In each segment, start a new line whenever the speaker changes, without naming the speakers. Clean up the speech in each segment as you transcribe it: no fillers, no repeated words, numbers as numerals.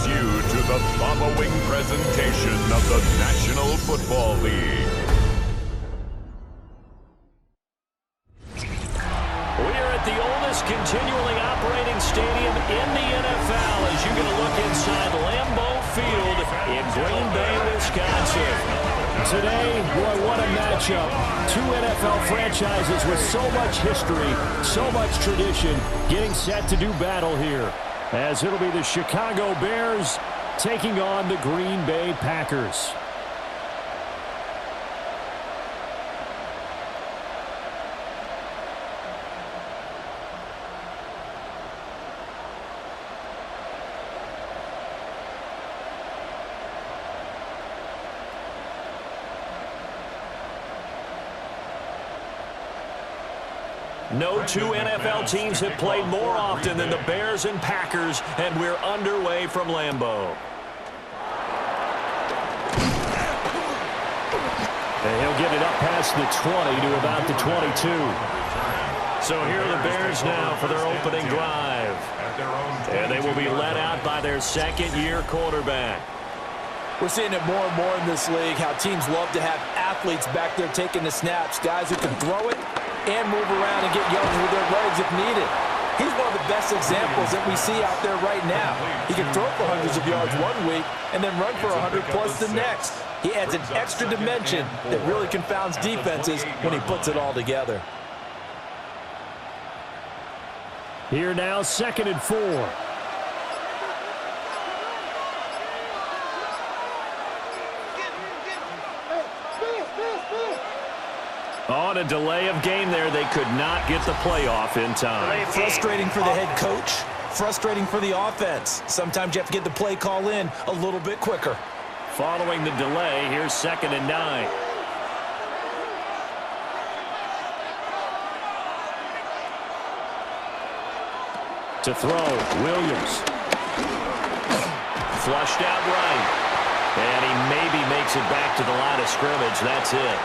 welcomes you to the following presentation of the National Football League.
We are at the oldest continually operating stadium in the NFL as you get a look inside Lambeau Field in Green Bay, Wisconsin. Today, boy, what a matchup. Two NFL franchises with so much history, so much tradition, getting set to do battle here. As it'll be the Chicago Bears taking on the Green Bay Packers. No two NFL teams have played more often than the Bears and Packers, and we're underway from Lambeau. And he'll get it up past the 20 to about the 22. So here are the Bears now for their opening drive. And they will be led out by their second-year quarterback.
We're seeing it more and more in this league, how teams love to have athletes back there taking the snaps, guys who can throw it and move around and get yards with their legs if needed. He's one of the best examples that we see out there right now. He can throw for hundreds of yards one week and then run for 100+ the next. He adds an extra dimension that really confounds defenses when he puts it all together.
Here now, 2nd and 4. On a delay of game there, they could not get the playoff in time.
Frustrating for the head coach, frustrating for the offense. Sometimes you have to get the play call in a little bit quicker.
Following the delay, here's 2nd and 9. To throw, Williams. Flushed out right. And he maybe makes it back to the line of scrimmage. That's it.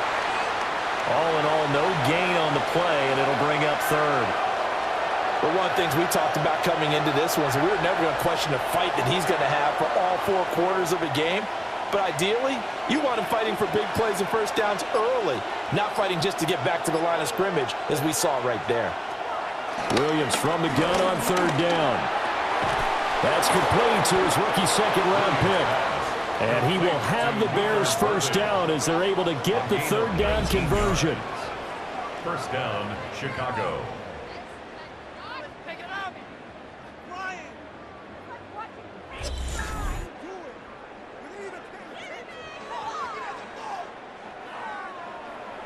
All in all, no gain on the play, and it'll bring up 3rd.
But one of the things we talked about coming into this one is we were never going to question the fight that he's going to have for all 4 quarters of a game. But ideally, you want him fighting for big plays and first downs early, not fighting just to get back to the line of scrimmage, as we saw right there.
Williams from the gun on 3rd down. That's complete to his rookie 2nd-round pick. And he will have the Bears first down as they're able to get the 3rd down conversion.
First down, Chicago.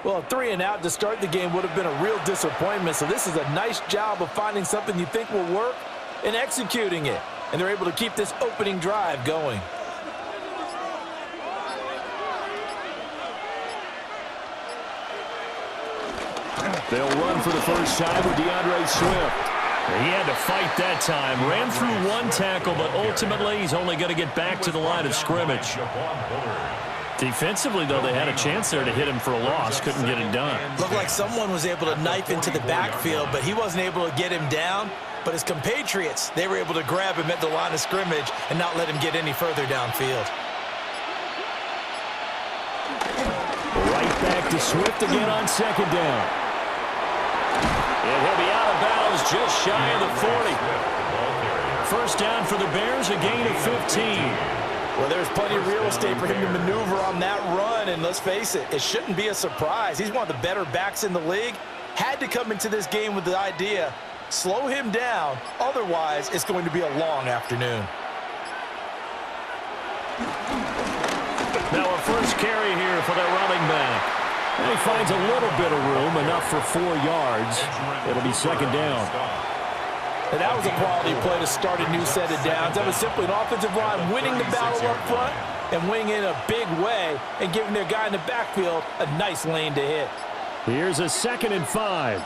Well, a 3-and-out to start the game would have been a real disappointment. So this is a nice job of finding something you think will work and executing it. And they're able to keep this opening drive going.
They'll run for the first time with DeAndre Swift. He had to fight that time. Ran through 1 tackle, but ultimately he's only going to get back to the line of scrimmage. Defensively, though, they had a chance there to hit him for a loss. Couldn't get it done.
Looked like someone was able to knife into the backfield, but he wasn't able to get him down. But his compatriots, they were able to grab him at the line of scrimmage and not let him get any further downfield.
Right back to Swift again on 2nd down. And he'll be out of bounds just shy of the 40. First down for the Bears, a gain of 15.
Well, there's plenty of real estate for him to maneuver on that run, and let's face it, it shouldn't be a surprise. He's one of the better backs in the league. Had to come into this game with the idea, slow him down, otherwise it's going to be a long afternoon.
Now a first carry here for their running back. And he finds a little bit of room, enough for 4 yards. It'll be 2nd down.
And that was a quality play to start a new set of downs. That was simply an offensive line winning the battle up front and winning in a big way and giving their guy in the backfield a nice lane to hit.
Here's a 2nd and 5.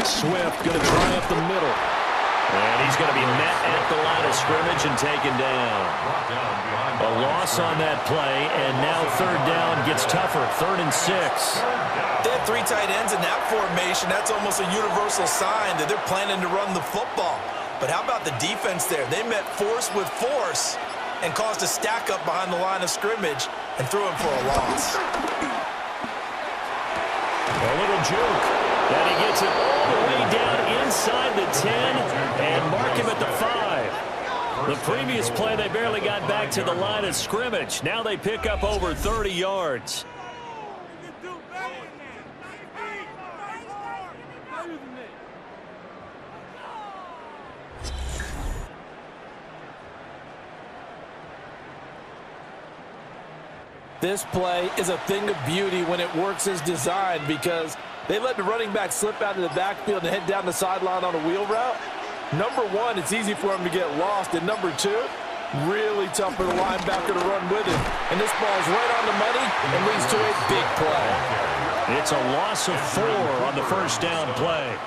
Swift going to try up the middle. And he's going to be met at the line of scrimmage and taken down. A loss on that play, and now 3rd down gets tougher. 3rd and 6.
They had 3 tight ends in that formation. That's almost a universal sign that they're planning to run the football. But how about the defense there? They met force with force and caused a stack up behind the line of scrimmage and threw him for a loss.
A little juke. And he gets it all the way down inside the 10 and mark him at the 5. The previous play, they barely got back to the line of scrimmage. Now they pick up over 30 yards.
This play is a thing of beauty when it works as designed because they let the running back slip out of the backfield and head down the sideline on a wheel route. Number one, it's easy for him to get lost. And number two, really tough for the linebacker to run with him. And this ball is right on the money and leads to a big play.
It's a loss of 4 on the first down play.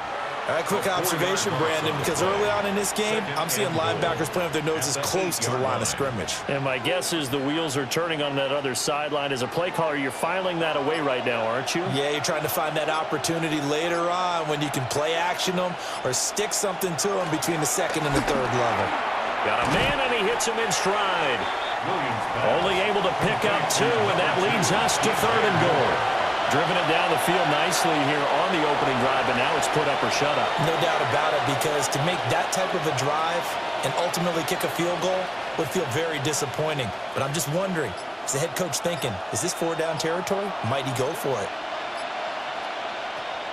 All right, quick observation, Brandon, because early on in this game, I'm seeing linebackers playing with their noses close to the line of scrimmage.
And my guess is the wheels are turning on that other sideline. As a play caller, you're filing that away right now, aren't you?
Yeah, you're trying to find that opportunity later on when you can play action them or stick something to them between the second and the third level.
Got a man, and he hits him in stride. Only able to pick up 2, and that leads us to 3rd and goal. Driven it down the field nicely here on the opening drive, but now it's put up or shut up.
No doubt about it, because to make that type of a drive and ultimately kick a field goal would feel very disappointing. But I'm just wondering, is the head coach thinking, is this 4-down territory? Might he go for it?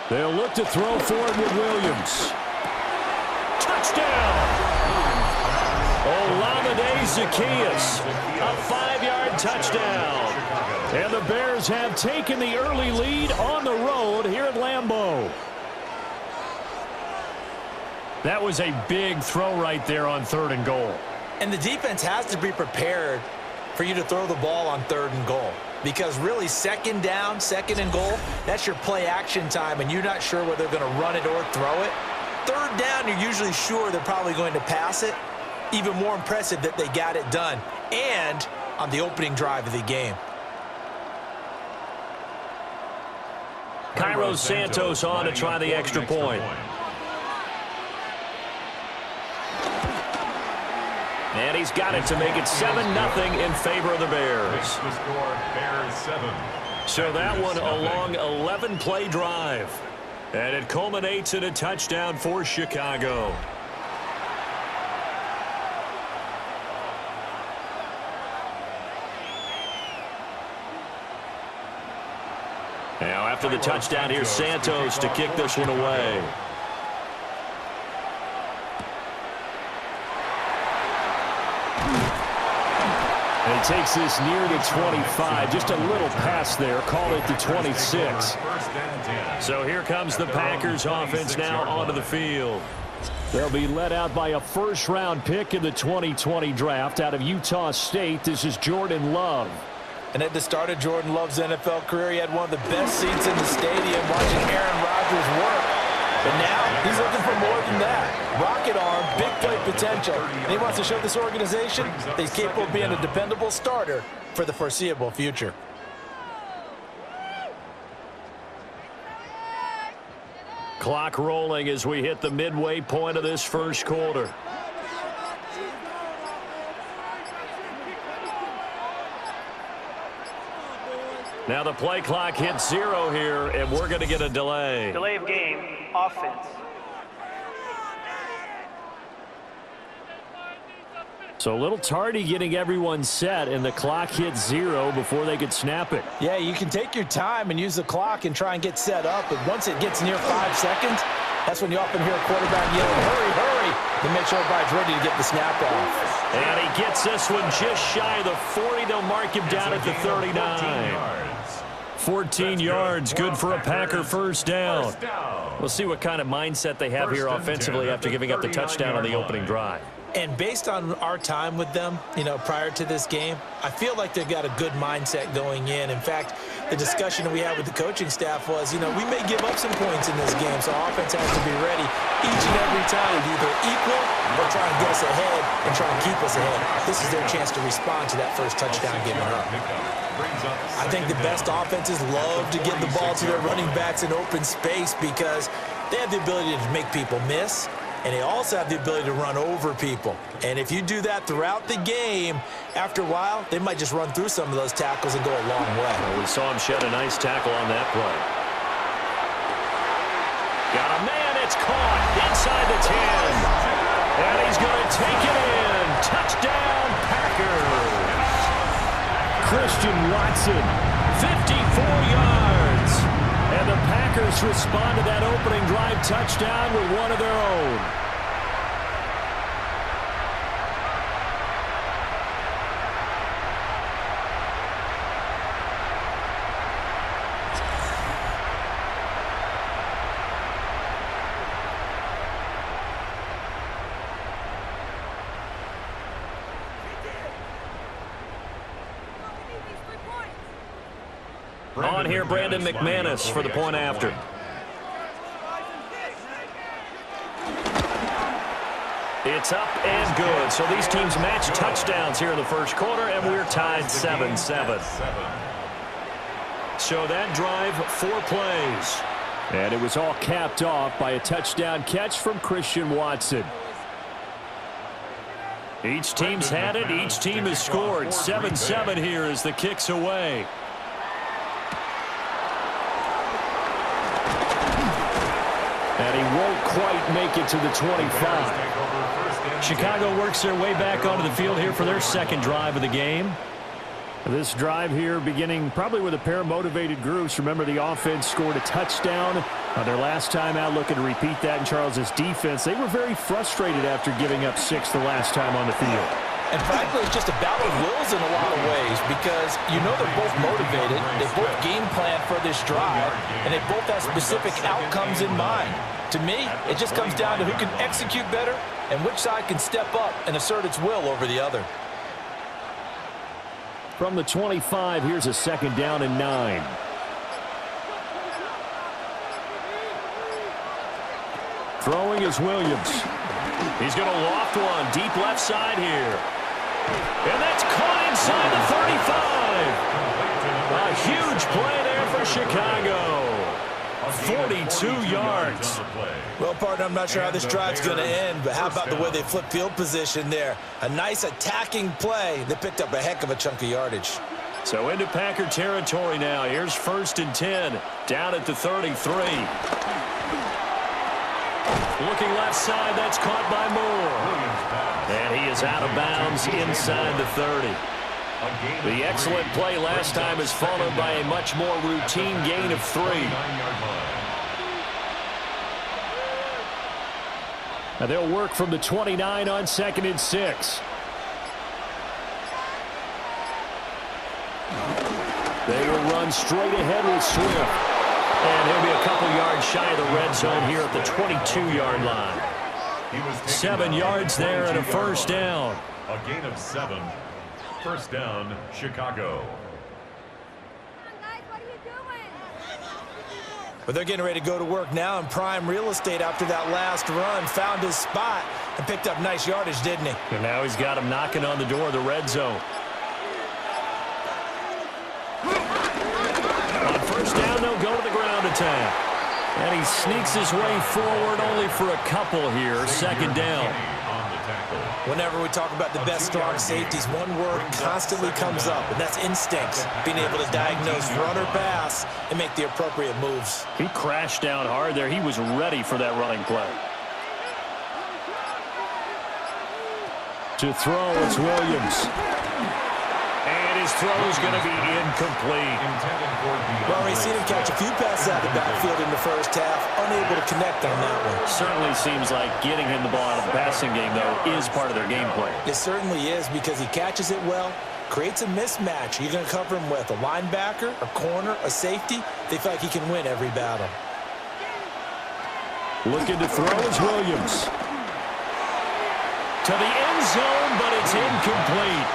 They'll look to throw for it with Williams. Touchdown! Olamide Zaccheaus, a 5-yard touchdown. And the Bears have taken the early lead on the road here at Lambeau. That was a big throw right there on 3rd and goal.
And the defense has to be prepared for you to throw the ball on 3rd and goal. Because really, 2nd down, 2nd and goal, that's your play action time, and you're not sure whether they're going to run it or throw it. 3rd down, you're usually sure they're probably going to pass it. Even more impressive that they got it done. And on the opening drive of the game.
Cairo Santos on to try the extra point. And he's got it to make it 7-0 in favor of the Bears. So that one a long 11-play drive. And it culminates in a touchdown for Chicago. Now, after the touchdown, here's Santos to kick this one away. And he takes this near the 25. Just a little pass there. Call it the 26. So here comes the Packers offense now onto the field. They'll be led out by a first-round pick in the 2020 draft out of Utah State. This is Jordan Love.
And at the start of Jordan Love's NFL career, he had one of the best seats in the stadium watching Aaron Rodgers work. But now he's looking for more than that. Rocket arm, big play potential. And he wants to show this organization that he's capable of being a dependable starter for the foreseeable future.
Clock rolling as we hit the midway point of this first quarter. Now the play clock hits 0 here, and we're going to get a delay.
Delay of game, offense.
So a little tardy getting everyone set, and the clock hits 0 before they could snap it.
Yeah, you can take your time and use the clock and try and get set up, but once it gets near 5 seconds, that's when you often hear a quarterback yelling, hurry, hurry, to make sure everybody's ready to get the snap off.
And he gets this one just shy of the 40. They'll mark him down at the 39. 14 yards, good for a Packer first down. We'll see what kind of mindset they have here offensively after giving up the touchdown on the opening drive.
And based on our time with them, prior to this game, I feel like they've got a good mindset going in. In fact, the discussion that we had with the coaching staff was, we may give up some points in this game, so our offense has to be ready each and every time to either equal or try and get us ahead and try and keep us ahead. This is their chance to respond to that first touchdown given up. I think the best offenses love to get the ball to their running backs in open space because they have the ability to make people miss. and they also have the ability to run over people. And if you do that throughout the game, after a while, they might just run through some of those tackles and go a long way.
Well, we saw him shed a nice tackle on that play. Got a man, it's caught inside the 10. And he's going to take it in. Touchdown, Packers. Christian Watson, 54 yards. And the Packers respond to that opening drive touchdown with one of their own. On here, Brandon McManus for the point after. It's up and good. So these teams match touchdowns here in the first quarter, and we're tied 7-7. So that drive, 4 plays. And it was all capped off by a touchdown catch from Christian Watson. Each team's had it. Each team has scored. 7-7 here as the kick's away. And he won't quite make it to the 25. Chicago works their way back onto the field here for their second drive of the game. This drive here beginning probably with a pair of motivated groups. Remember, the offense scored a touchdown their last time out. Looking to repeat that in Charles's defense. They were very frustrated after giving up 6 the last time on the field.
And frankly, it's just a battle of wills in a lot of ways because you know they're both motivated, they both game plan for this drive, and they both have specific outcomes in mind. To me, it just comes down to who can execute better and which side can step up and assert its will over the other.
From the 25, here's a 2nd down and 9. Throwing is Williams. He's going to loft one deep left side here. And that's caught inside the 35. A huge play there for Chicago. 42 yards.
Well, partner, I'm not sure how this drive's going to end, but how about the way they flip field position there? A nice attacking play that picked up a heck of a chunk of yardage.
So into Packer territory now. Here's 1st and 10, down at the 33. Looking left side, that's caught by Moore. And he is out of bounds inside the 30. The excellent play last time is followed by a much more routine gain of 3. Now they'll work from the 29 on 2nd and 6. They will run straight ahead with Swift. And he'll be a couple yards shy of the red zone here at the 22-yard line. 7 yards there and a 1st down.
A gain of 7. 1st down, Chicago.
But they're getting ready to go to work now in prime real estate after that last run. Found his spot and picked up nice yardage, didn't he?
And now he's got him knocking on the door of the red zone. On 1st down, they'll go to the ground attack. And he sneaks his way forward only for a couple here. 2nd down.
Whenever we talk about the best strong safeties, one word constantly comes up, and that's instincts. Being able to diagnose run or pass and make the appropriate moves.
He crashed down hard there. He was ready for that running play. To throw, it's Williams. And his throw is going to be incomplete.
Well, we've seen him catch a few passes out of the backfield in the first half, unable to connect on that one.
Certainly seems like getting him the ball out of the passing game, though, is part of their game plan.
It certainly is because he catches it well, creates a mismatch. You're going to cover him with a linebacker, a corner, a safety. They feel like he can win every battle.
Looking to throw is Williams. To the end zone, but it's incomplete.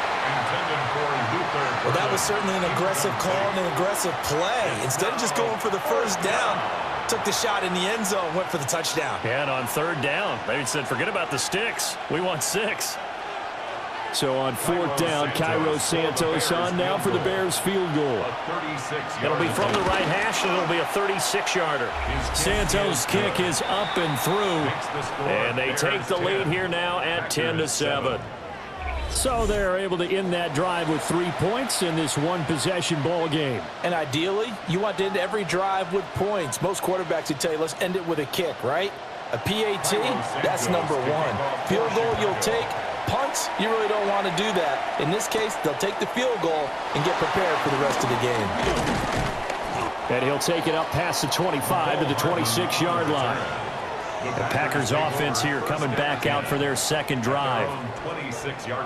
Well, that was certainly an aggressive call and an aggressive play. Instead of just going for the 1st down, took the shot in the end zone, went for the touchdown.
And on 3rd down, they said, forget about the sticks. We want 6. So on fourth down, Cairo Santos on now for the Bears field goal.
It'll be from the right hash, and it'll be a 36-yarder.
Santos' kick is up and through.
And they take the lead here now at 10-7.
So they're able to end that drive with 3 points in this one-possession ball game.
And ideally, you want to end every drive with points. Most quarterbacks would tell you, let's end it with a kick, right? A PAT, that's number one. Field goal you'll take. Punts, you really don't want to do that. In this case, they'll take the field goal and get prepared for the rest of the game.
And he'll take it up past the 25 to the 26-yard line. The Packers offense here coming back out for their second drive.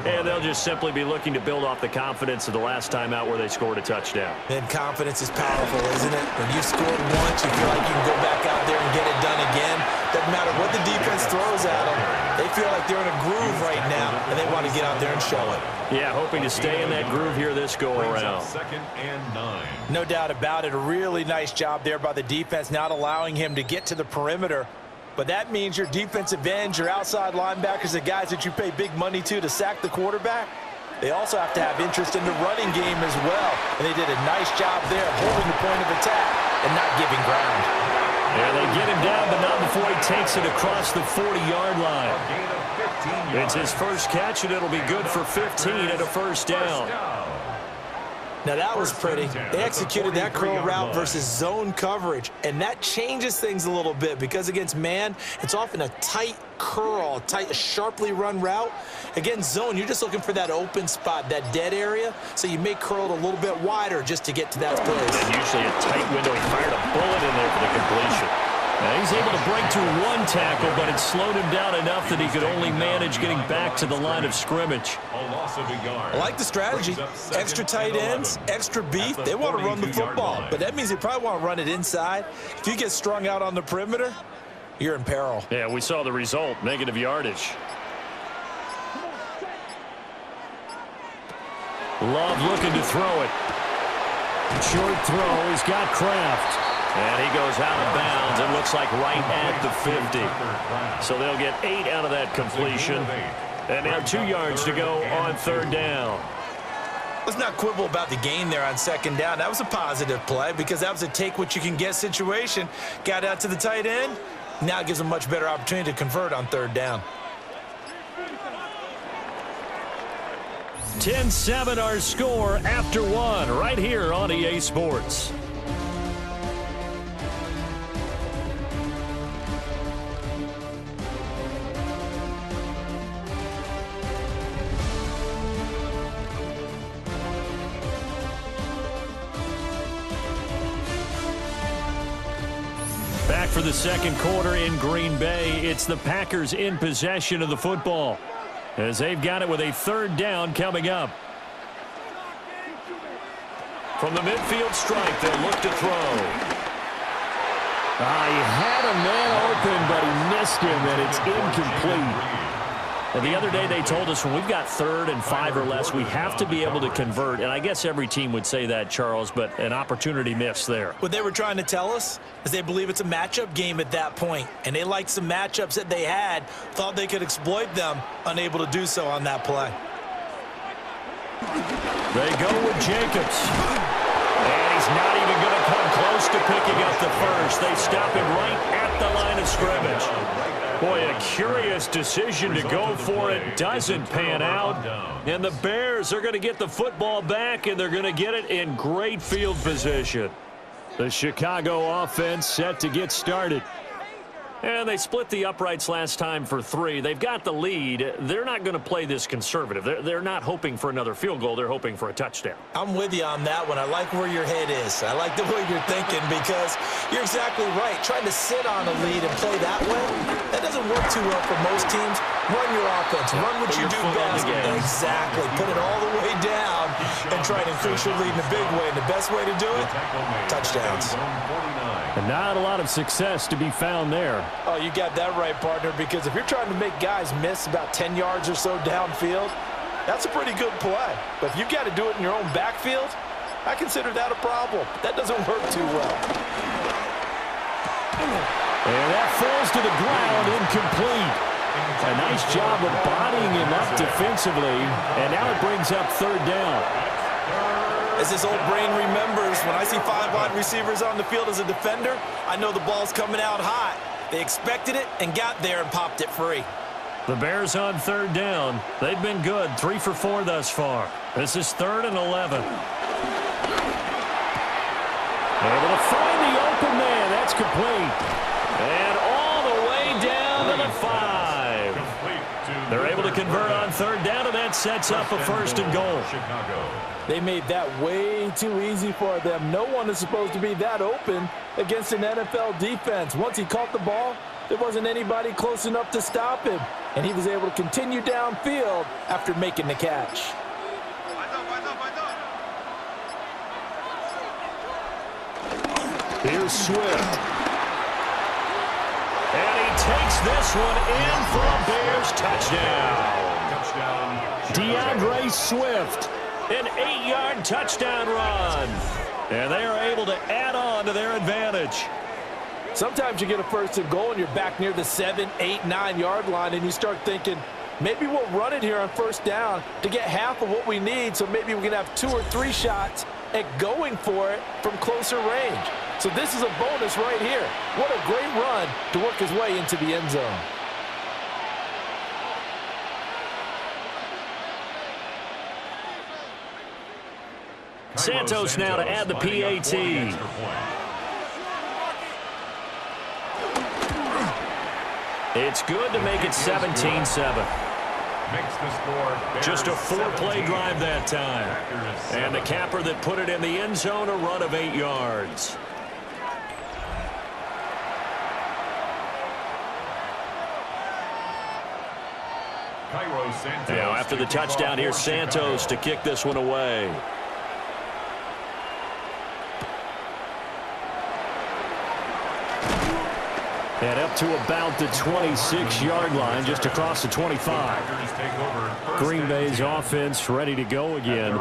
And they'll just simply be looking to build off the confidence of the last time out where they scored a touchdown.
And confidence is powerful, isn't it? When you scored once, you feel like you can go back out there and get it done again. Doesn't matter what the defense throws at them. They feel like they're in a groove right now, and they want to get out there and show it.
Yeah, hoping to stay in that groove here this go-around.
Second and 9.
No doubt about it. A really nice job there by the defense, not allowing him to get to the perimeter. But that means your defensive ends, your outside linebackers, the guys that you pay big money to sack the quarterback, they also have to have interest in the running game as well. And they did a nice job there of holding the point of attack and not giving ground.
Yeah, they get him down, but not before he takes it across the 40-yard line.
It's his first catch, and it'll be good for 15 at a first down.
Now that was pretty. They executed that curl route versus zone coverage, and that changes things a little bit because against man, it's often a tight curl, a sharply run route. Against zone, you're just looking for that open spot, that dead area, so you may curl it a little bit wider just to get to that place.
And usually a tight window. He fired a bullet in there for the completion.
Now he's able to break through one tackle, but it slowed him down enough that he could only manage getting back to the line of scrimmage.
I like the strategy. Extra tight ends, extra beef. They want to run the football, but that means they probably want to run it inside. If you get strung out on the perimeter, you're in peril.
Yeah, we saw the result, negative yardage.
Love looking to throw it. Short throw. He's got Kraft.
And he goes out of bounds. It looks like right at the 50. So they'll get 8 out of that completion. And now 2 yards to go on third down.
Let's not quibble about the gain there on second down. That was a positive play because that was a take-what-you-can-get situation. Got out to the tight end. Now it gives them a much better opportunity to convert on third down.
10-7 our score after one right here on EA Sports. Back for the second quarter in Green Bay. It's the Packers in possession of the football as they've got it with a third down coming up.
From the midfield strike, they'll look to throw.
He had a man open, but he missed him, and it's incomplete. Well, the other day they told us when we've got 3rd and 5 or less, we have to be able to convert. And I guess every team would say that, Charles, but an opportunity missed there.
What they were trying to tell us is they believe it's a matchup game at that point, and they liked some matchups that they had, thought they could exploit them, unable to do so on that play.
They go with Jacobs. And he's not even going to come close to picking up the first. They stop him right at the line of scrimmage. Boy, a curious decision to go for it. Doesn't pan out. And the Bears are going to get the football back, and they're going to get it in great field position. The Chicago offense set to get started. And they split the uprights last time for 3. They've got the lead. They're not going to play this conservative. They're not hoping for another field goal. They're hoping for a touchdown.
I'm with you on that one. I like where your head is. I like the way you're thinking because you're exactly right. Trying to sit on a lead and play that way, that doesn't work too well for most teams. Run your offense. Run what you do best. Exactly. Put it all the way down and try to increase your lead in a big way. And the best way to do it, touchdowns.
And not a lot of success to be found there.
Oh, you got that right, partner, because if you're trying to make guys miss about 10 yards or so downfield, that's a pretty good play. But if you've got to do it in your own backfield, I consider that a problem. That doesn't work too well.
And that falls to the ground, incomplete. A nice job of bodying him up defensively, and now it brings up third down.
As this old brain remembers, when I see 5 wide receivers on the field as a defender, I know the ball's coming out hot. They expected it and got there and popped it free.
The Bears on third down. They've been good, 3 for 4 thus far. This is 3rd and 11. Able to find the open man. That's complete. And all the way down to the 5. They're able to convert on third down, and that sets up a 1st and goal.
They made that way too easy for them. No one is supposed to be that open against an NFL defense. Once he caught the ball, there wasn't anybody close enough to stop him, and he was able to continue downfield after making the catch.
Here's Swift. And he takes this one in for a Bears touchdown. DeAndre Swift, an 8-yard touchdown run. And they are able to add on to their advantage.
Sometimes you get a 1st and goal and you're back near the 7, 8, 9-yard line, and you start thinking, maybe we'll run it here on 1st down to get half of what we need, so maybe we can have 2 or 3 shots at going for it from closer range. So this is a bonus right here. What a great run to work his way into the end zone.
Santos now to add the PAT. It's good to make it 17-7. Just a 4-play drive that time. And the capper that put it in the end zone, a run of 8 yards. Now after the touchdown, here's Santos to kick this one away. And up to about the 26-yard line, just across the 25. Green Bay's offense ready to go again.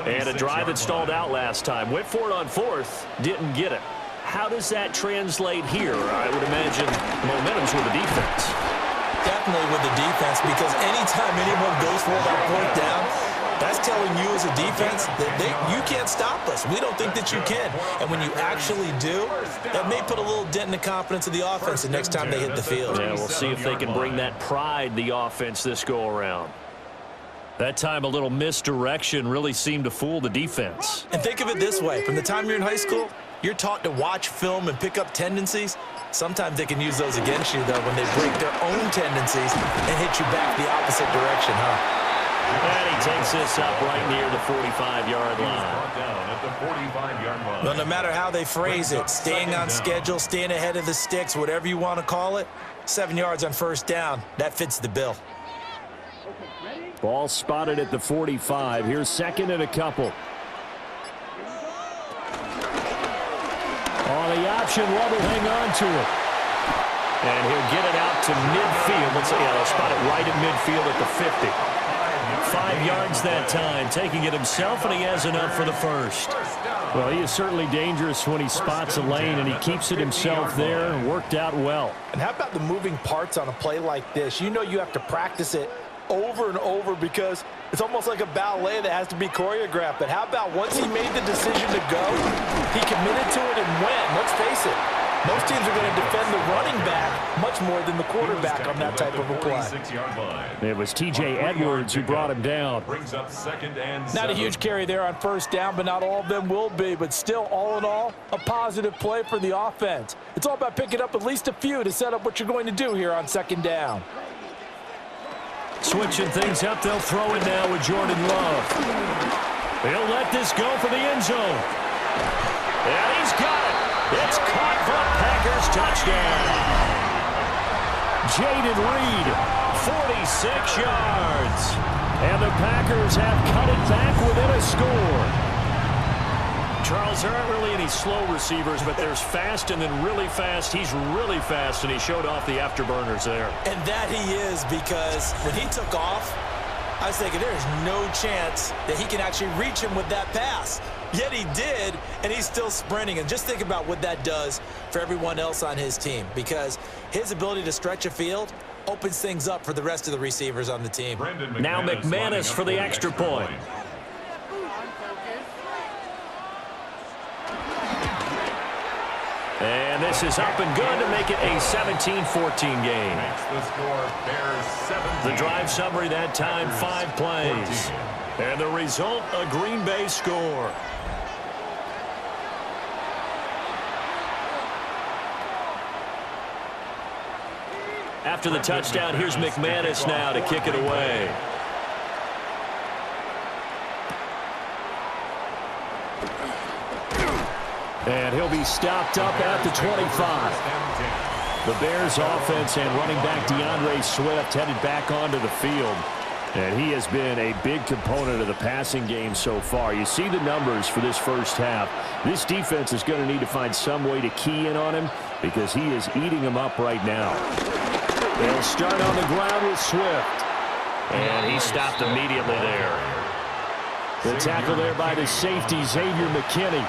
And a drive that stalled out last time. Went for it on 4th, didn't get it. How does that translate here? I would imagine momentum's with the defense.
Definitely with the defense, because anytime anyone goes for it on 4th down, that's telling you as a defense that you can't stop us. We don't think that you can. And when you actually do, that may put a little dent in the confidence of the offense the next time they hit the field.
Yeah, we'll see if they can bring that pride, the offense, this go-around. That time a little misdirection really seemed to fool the defense.
And think of it this way. From the time you're in high school, you're taught to watch film and pick up tendencies. Sometimes they can use those against you, though, when they break their own tendencies and hit you back the opposite direction, huh?
And he takes this up right near the 45-yard line.
Well, no matter how they phrase it, staying on schedule, staying ahead of the sticks, whatever you want to call it, 7 yards on 1st down, that fits the bill.
Ball spotted at the 45. Here's 2nd and a couple. On the option, Love will hang on to it.
And he'll get it out to midfield. They'll spot it right at midfield at the 50. 5 yards that time, taking it himself, and he has enough for the 1st.
Well, he is certainly dangerous when he spots a lane, and he keeps it himself there, and worked out well.
And how about the moving parts on a play like this? You know you have to practice it over and over because it's almost like a ballet that has to be choreographed. But how about once he made the decision to go, he committed to it and went. Let's face it, most teams are going to defend the running back much more than the quarterback on that type of a play.
It was T.J. Edwards who brought him down.
Not a huge carry there on 1st down, but not all of them will be. But still, all in all, a positive play for the offense. It's all about picking up at least a few to set up what you're going to do here on 2nd down.
Switching things up, they'll throw it now with Jordan Love. They'll let this go for the end zone.
And he's got it. It's caught for a Packers touchdown.
Jaden Reed,
46 yards.
And the Packers have cut it back within a score.
Charles, there aren't really any slow receivers, but there's fast and then really fast. He's really fast, and he showed off the afterburners there.
And that he is, because when he took off, I was thinking there is no chance that he can actually reach him with that pass. Yet he did, and he's still sprinting. And just think about what that does for everyone else on his team, because his ability to stretch a field opens things up for the rest of the receivers on the team.
Now McManus for the extra point. And this is up and good to make it a 17-14 game. The drive summary that time, 5 plays. And the result, a Green Bay score. After the touchdown, here's McManus now to kick it away. And he'll be stopped up at the 25. The Bears offense and running back DeAndre Swift headed back onto the field. And he has been a big component of the passing game so far. You see the numbers for this first half. This defense is going to need to find some way to key in on him because he is eating them up right now. They'll start on the ground with Swift. And he stopped immediately there. The tackle there by the safety, Xavier McKinney.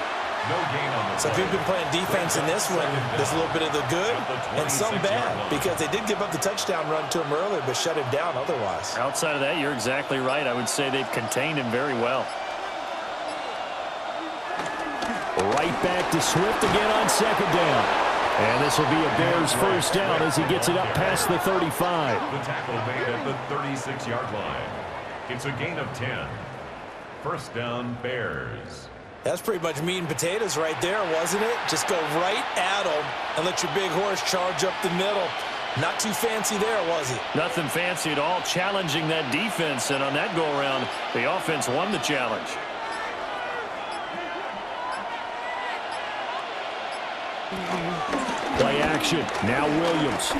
So if you've been playing defense in this one, there's a little bit of the good and some bad because they did give up the touchdown run to him earlier but shut him down otherwise.
Outside of that, you're exactly right. I would say they've contained him very well.
Right back to Swift again on second down. And this will be a Bears first down as he gets it up past the 35.
The tackle made at the 36-yard line. It's a gain of 10. First down, Bears.
That's pretty much meat and potatoes right there, wasn't it? Just go right at them and let your big horse charge up the middle. Not too fancy there, was it?
Nothing fancy at all, challenging that defense. And on that go-around, the offense won the challenge.
Play action. Now Williams.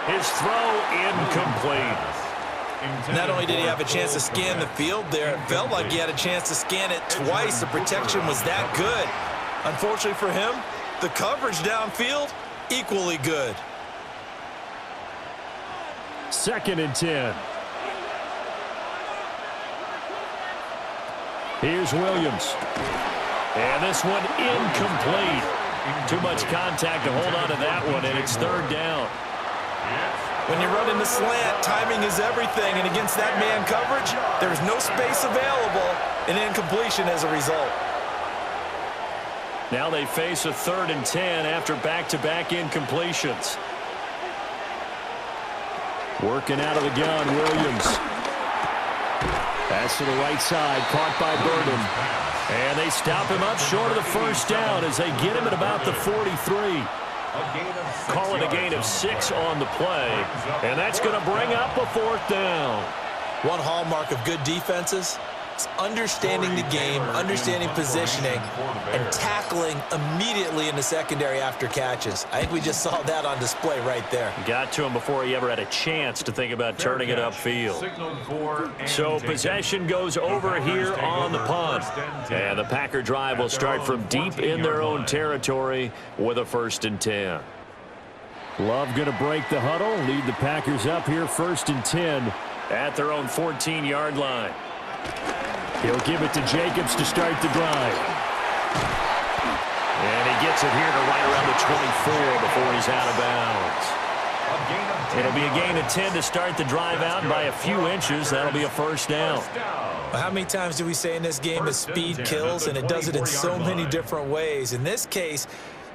His throw incomplete.
Not only did he have a chance to scan the field there, it felt like he had a chance to scan it twice. The protection was that good. Unfortunately for him, the coverage downfield, equally good.
2nd and 10. Here's Williams.
And this one incomplete. Too much contact to hold on to that one, and it's 3rd down.
When you're running the slant, timing is everything, and against that man coverage, there's no space available, and incompletion as a result.
Now they face a 3rd and 10 after back-to-back incompletions.
Working out of the gun, Williams. Pass to the right side, caught by Burden.
And they stop him up short of the first down as they get him at about the 43. Call it a gain of 6 on the play. And that's going to bring up a 4th down.
One hallmark of good defenses is understanding the game, understanding positioning, and tackling immediately in the secondary after catches. I think we just saw that on display right there.
Got to him before he ever had a chance to think about turning it upfield. So possession goes over here on the punt. And the Packer drive will start from deep in their own territory with a 1st and 10.
Love going to break the huddle, lead the Packers up here 1st and 10.
At their own 14-yard line.
He'll give it to Jacobs to start the drive.
And he gets it here to right around the 24 before he's out of bounds. It'll be a gain of 10 to start the drive out by a few inches. That'll be a 1st down.
Well, how many times do we say in this game that speed kills, and it does it in so many different ways? In this case,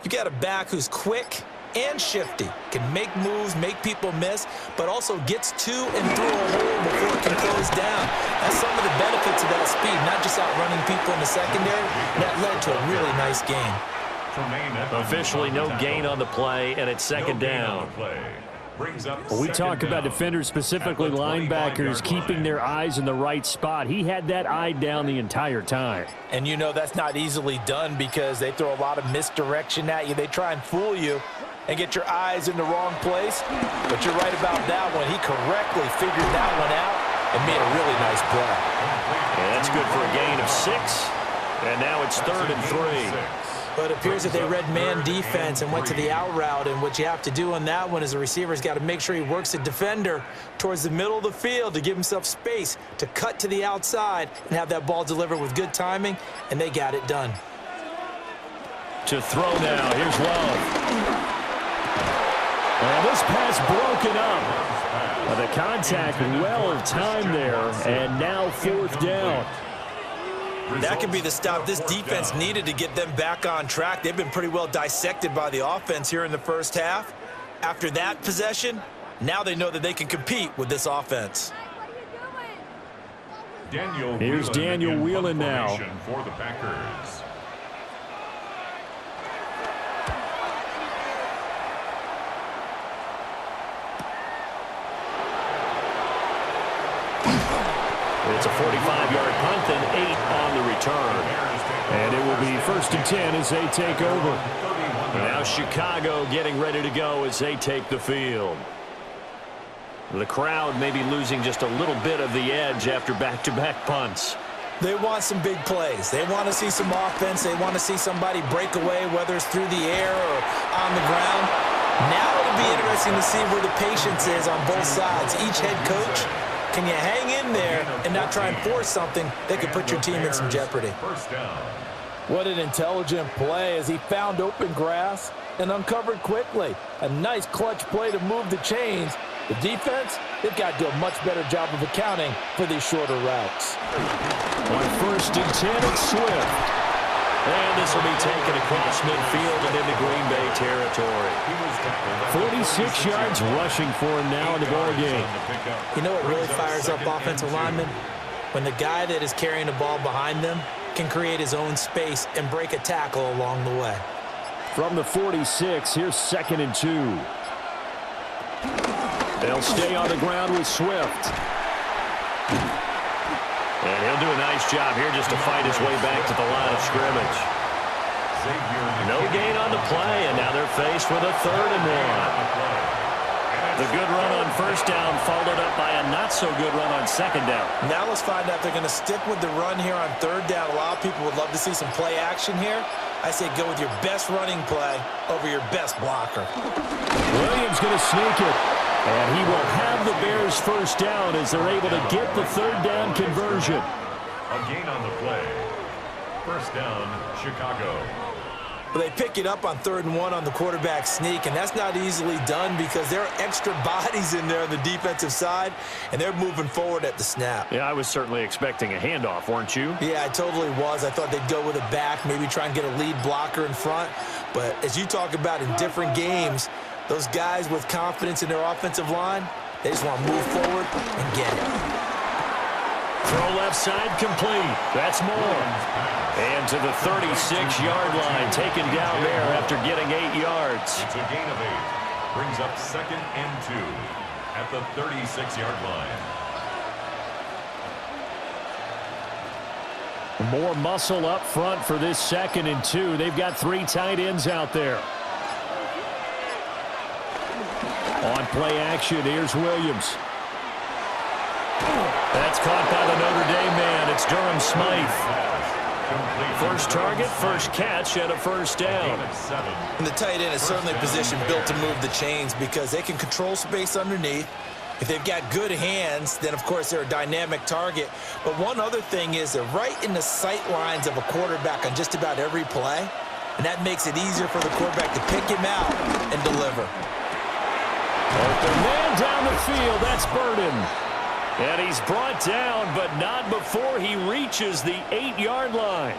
you got a back who's quick and shifty, can make moves, make people miss, but also gets to and through a hole before it can close down. That's some of the benefits of that speed, not just outrunning people in the secondary. That led to a really nice game.
Officially no gain on the play, and it's 2nd down.
Well, we talk about defenders, specifically linebackers, keeping their eyes in the right spot. He had that eye down the entire time.
And you know that's not easily done because they throw a lot of misdirection at you. They try and fool you and get your eyes in the wrong place. But you're right about that one. He correctly figured that one out and made a really nice play.
And that's good for a gain of 6. And now it's 3rd and 3.
But it appears that they read man defense and went to the out route. And what you have to do on that one is the receiver's got to make sure he works the defender towards the middle of the field to give himself space to cut to the outside and have that ball delivered with good timing. And they got it done.
to throw now. Here's Love. And this pass broken up. The contact well timed there, and now 4th down.
That could be the stop this defense needed to get them back on track. They've been pretty well dissected by the offense here in the first half. After that possession, now they know that they can compete with this offense.
Here's Daniel Whelan now.
For the Packers.
It's a 45-yard punt and 8 on the return. And it will be 1st and 10 as they take over. Now Chicago getting ready to go as they take the field. The crowd may be losing just a little bit of the edge after back-to-back punts.
They want some big plays. They want to see some offense. They want to see somebody break away, whether it's through the air or on the ground. Now it'll be interesting to see where the patience is on both sides. Each head coach, can you hang in there and not try and force something that could put your team in some jeopardy?
What an intelligent play as he found open grass and uncovered quickly. A nice clutch play to move the chains. The defense, they've got to do a much better job of accounting for these shorter routes.
On 1st and 10, it's Swift. And this will be taken across midfield and into Green Bay territory. 46 yards rushing for him now in the ball game.
You know what really fires up offensive linemen? When the guy that is carrying the ball behind them can create his own space and break a tackle along the way.
From the 46, here's 2nd and 2. They'll stay on the ground with Swift. And he'll do a nice job here just to fight his way back to the line of scrimmage. No gain on the play, and now they're faced with a 3rd and 1. The good run on 1st down followed up by a not-so-good run on 2nd down.
Now let's find out if they're going to stick with the run here on 3rd down. A lot of people would love to see some play action here. I say go with your best running play over your best blocker.
Williams going to sneak it. And he will have the Bears 1st down as they're able to get the 3rd down conversion.
A gain on the play. 1st down, Chicago.
But they pick it up on 3rd and 1 on the quarterback sneak, and that's not easily done because there are extra bodies in there on the defensive side, and they're moving forward at the snap.
Yeah, I was certainly expecting a handoff, weren't you?
Yeah, I totally was. I thought they'd go with a back, maybe try and get a lead blocker in front. But as you talk about in different games, those guys with confidence in their offensive line, they just want to move forward and get it.
Throw left side complete. That's more. And to the 36-yard line, taken down there after getting 8 yards.
It's a gain of 8. Brings up 2nd and 2 at the 36-yard line.
More muscle up front for this 2nd and 2. They've got 3 tight ends out there. On play action, here's Williams. That's caught by the Notre Dame man. It's Durham Smythe. First target, first catch, and a 1st down.
And the tight end is certainly a position built to move the chains because they can control space underneath. If they've got good hands, then, of course, they're a dynamic target. But one other thing is they're right in the sight lines of a quarterback on just about every play, and that makes it easier for the quarterback to pick him out and deliver.
Open man down the field. That's Burden. And he's brought down, but not before he reaches the 8-yard line.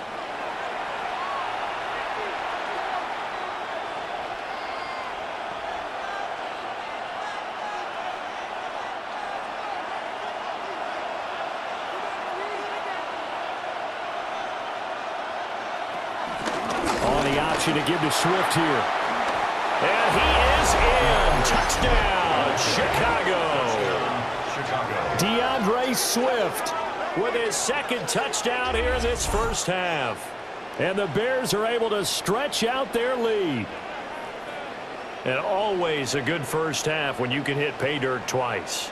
On the option to give to Swift here. And he is in. Touchdown, Chicago. DeAndre Swift with his 2nd touchdown here in this 1st half. And the Bears are able to stretch out their lead. And always a good 1st half when you can hit pay dirt twice.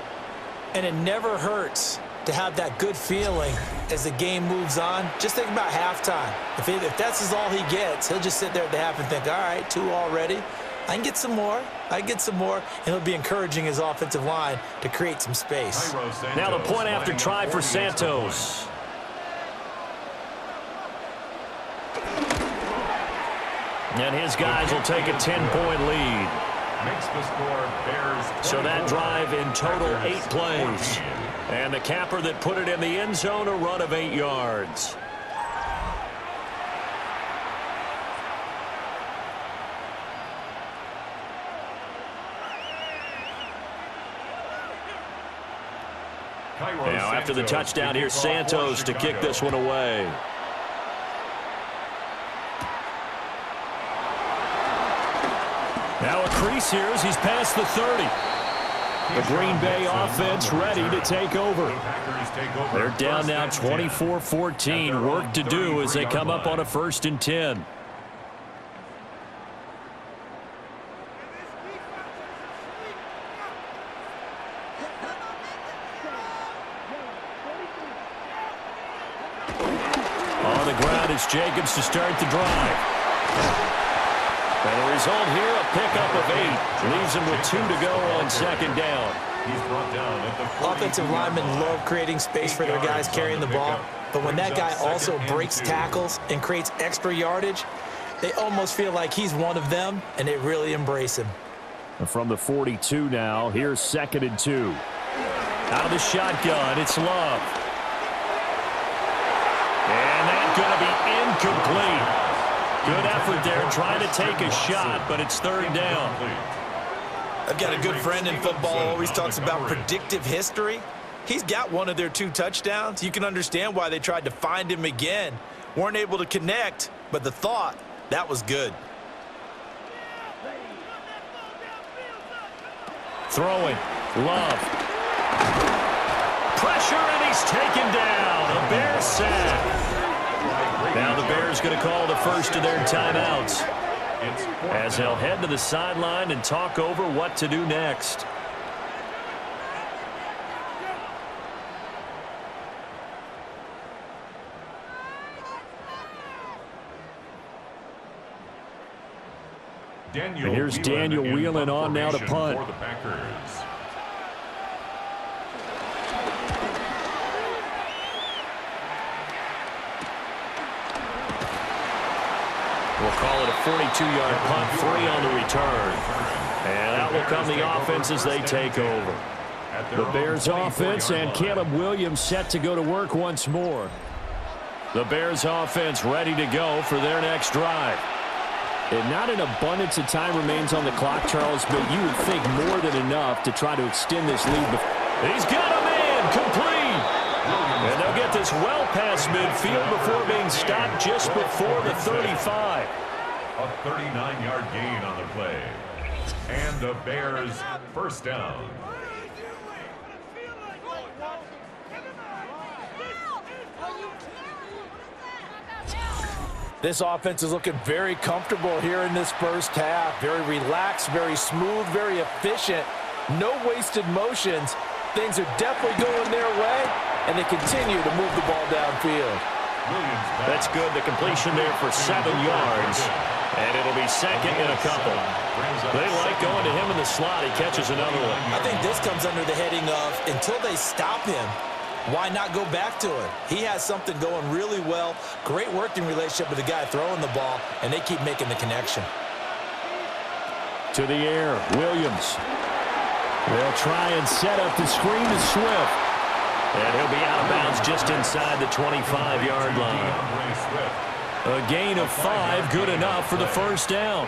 And it never hurts to have that good feeling as the game moves on. Just think about halftime. If that's all he gets, he'll just sit there at the half and think, all right, 2 already. I can get some more. I get some more. And he'll be encouraging his offensive line to create some space.
Now the point after try for Santos. And his guys will take a 10-point lead.
Makes the score Bears.
So that drive in total 8 plays. And the capper that put it in the end zone, a run of 8 yards. Now after the touchdown, here's Santos to kick this one away. Now a crease here as he's past the 30. The Green Bay offense ready to take over. They're down now 24-14. Work to do as they come up on a 1st and 10. On the ground, it's Jacobs to start the drive. And the result here, a pickup of 8. Leaves him with 2 to go on 2nd down.
He's brought down at the
Offensive linemen love creating space for their guys carrying the ball. But when that guy also breaks tackles and creates extra yardage, they almost feel like he's one of them, and they really embrace him.
From the 42 now, here's 2nd and 2. Out of the shotgun, it's Love. And that's going to be incomplete. Good effort there, trying to take a shot, but it's 3rd down.
I've got a good friend in football, always talks about predictive history. He's got one of their 2 touchdowns. You can understand why they tried to find him again. Weren't able to connect, but the thought, that was good.
Throwing, Love. Pressure, and he's taken down. A Bears sack. Now the Bears going to call the first of their timeouts as they'll head to the sideline and talk over what to do next.
And
here's Daniel Whelan on now to punt.
For the Packers.
We'll call it a 42-yard punt, 3 on the return. And out will come the offense as they take over. The Bears offense and Caleb Williams set to go to work once more. The Bears offense ready to go for their next drive. And not an abundance of time remains on the clock, Charles, but you would think more than enough to try to extend this lead. He's got a man complete. And they'll get this well past midfield before being stopped just before the 35.
A 39-yard gain on the play. And the Bears 1st down.
This offense is looking very comfortable here in this 1st half. Very relaxed, very smooth, very efficient. No wasted motions. Things are definitely going their way, and they continue to move the ball downfield.
That's good. The completion there for 7 yards, and it'll be 2nd and a couple. They like going to him in the slot. He catches another one.
I think this comes under the heading of until they stop him, why not go back to it? He has something going really well. Great working relationship with the guy throwing the ball, and they keep making the connection.
To the air, Williams. They'll try and set up the screen to Swift. And he'll be out of bounds just inside the 25-yard line. A gain of 5, good enough for the 1st down.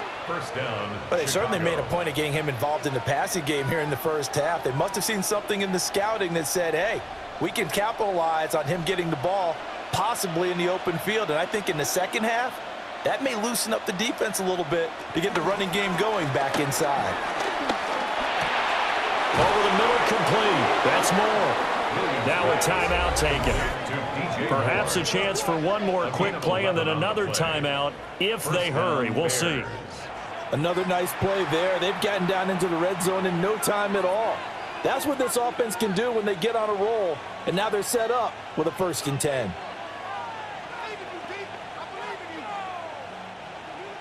But they certainly made a point of getting him involved in the passing game here in the 1st half. They must have seen something in the scouting that said, hey, we can capitalize on him getting the ball, possibly in the open field. And I think in the 2nd half, that may loosen up the defense a little bit to get the running game going back inside.
Over the middle, complete. That's more. Now a timeout taken. Perhaps a chance for one more quick play and then another timeout if they hurry. We'll see.
Another nice play there. They've gotten down into the red zone in no time at all. That's what this offense can do when they get on a roll. And now they're set up with a 1st and 10.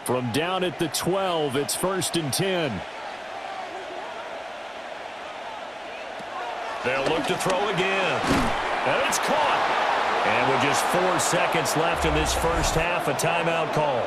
From down at the 12, it's 1st and 10. They'll look to throw again. And it's caught. And with just 4 seconds left in this 1st half, a timeout call.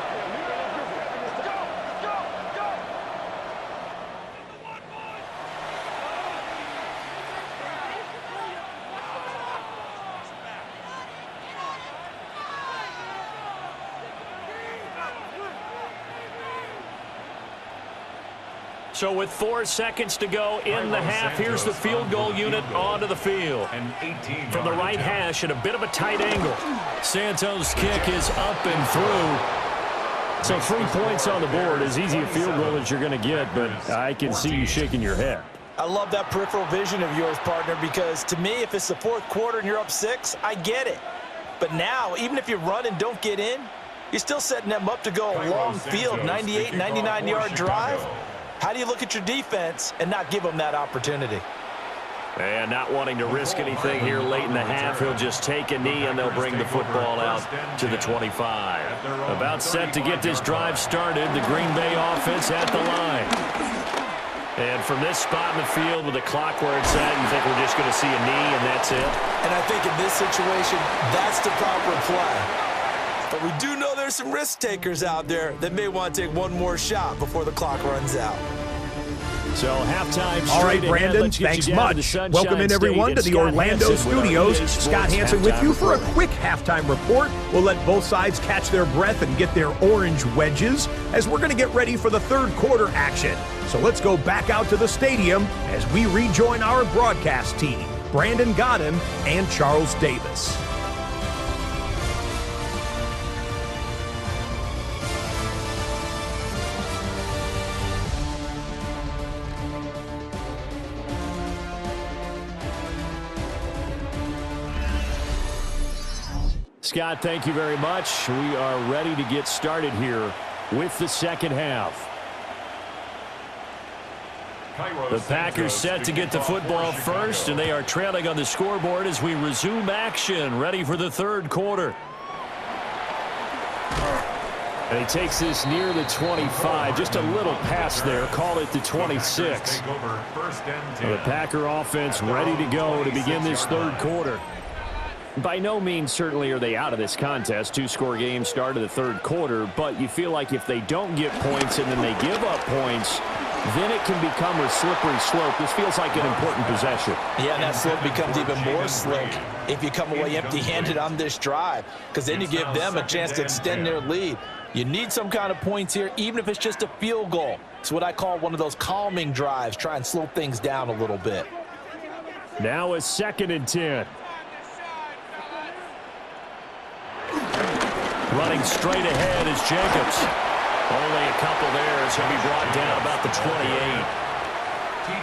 So with 4 seconds to go in the half, here's the field goal unit onto the field. From the right hash at a bit of a tight angle. Santos' kick is up and through.
So 3 points on the board, as easy a field goal as you're going to get, but I can see you shaking your head.
I love that peripheral vision of yours, partner, because to me, if it's the 4th quarter and you're up 6, I get it. But now, even if you run and don't get in, you're still setting them up to go a long field, 98, 99-yard drive. How do you look at your defense and not give them that opportunity?
And not wanting to risk anything here late in the half, he'll just take a knee and they'll bring the football out to the 25.
About set to get this drive started, the Green Bay offense at the line.
And from this spot in the field with the clock where it's at, you think we're just going to see a knee and that's it?
And I think in this situation, that's the proper play. But we do know there's some risk takers out there that may want to take one more shot before the clock runs out.
So halftime.
All right, Brandon, thanks much. Welcome in, everyone, to the Orlando studios. Scott Hansen with you for a quick halftime report. We'll let both sides catch their breath and get their orange wedges as we're going to get ready for the 3rd quarter action. So let's go back out to the stadium as we rejoin our broadcast team, Brandon Godden and Charles Davis.
Scott, thank you very much. We are ready to get started here with the second half. The Packers set to get the football first, and they are trailing on the scoreboard as we resume action, ready for the 3rd quarter. And he takes this near the 25, just a little pass there, call it the 26. The Packer offense ready to go to begin this 3rd quarter. By no means, certainly, are they out of this contest. 2-score game start of the 3rd quarter, but you feel like if they don't get points and then they give up points, then it can become a slippery slope. This feels like an important possession.
Yeah, and that slope becomes even more slick if you come away empty-handed on this drive, because then you give them a chance to extend their lead. You need some kind of points here, even if it's just a field goal. It's what I call one of those calming drives. Try and slow things down a little bit.
Now a 2nd and 10. Running straight ahead is Jacobs.
Only a couple there as he'll be brought down about the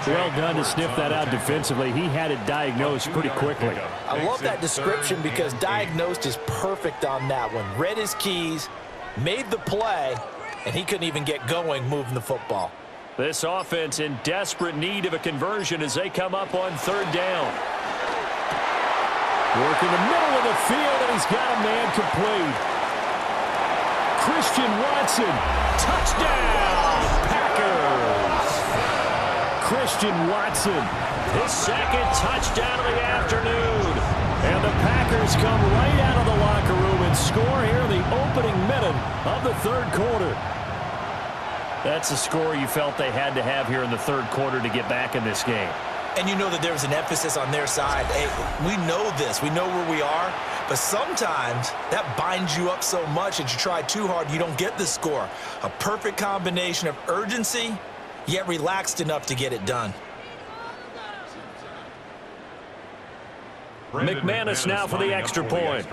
28.
Well done to sniff that out defensively. He had it diagnosed pretty quickly.
I love that description because diagnosed is perfect on that one. Read his keys, made the play, and he couldn't even get going moving the football.
This offense in desperate need of a conversion as they come up on 3rd down.
Work in the middle of the field, and he's got a man complete. Christian Watson, touchdown, Packers. Christian Watson,
his 2nd touchdown of the afternoon.
And the Packers come right out of the locker room and score here in the opening minute of the 3rd quarter.
That's a score you felt they had to have here in the 3rd quarter to get back in this game.
And you know that there was an emphasis on their side. Hey, we know this. We know where we are. But sometimes that binds you up so much that you try too hard, you don't get the score. A perfect combination of urgency, yet relaxed enough to get it done.
McManus now for the extra point.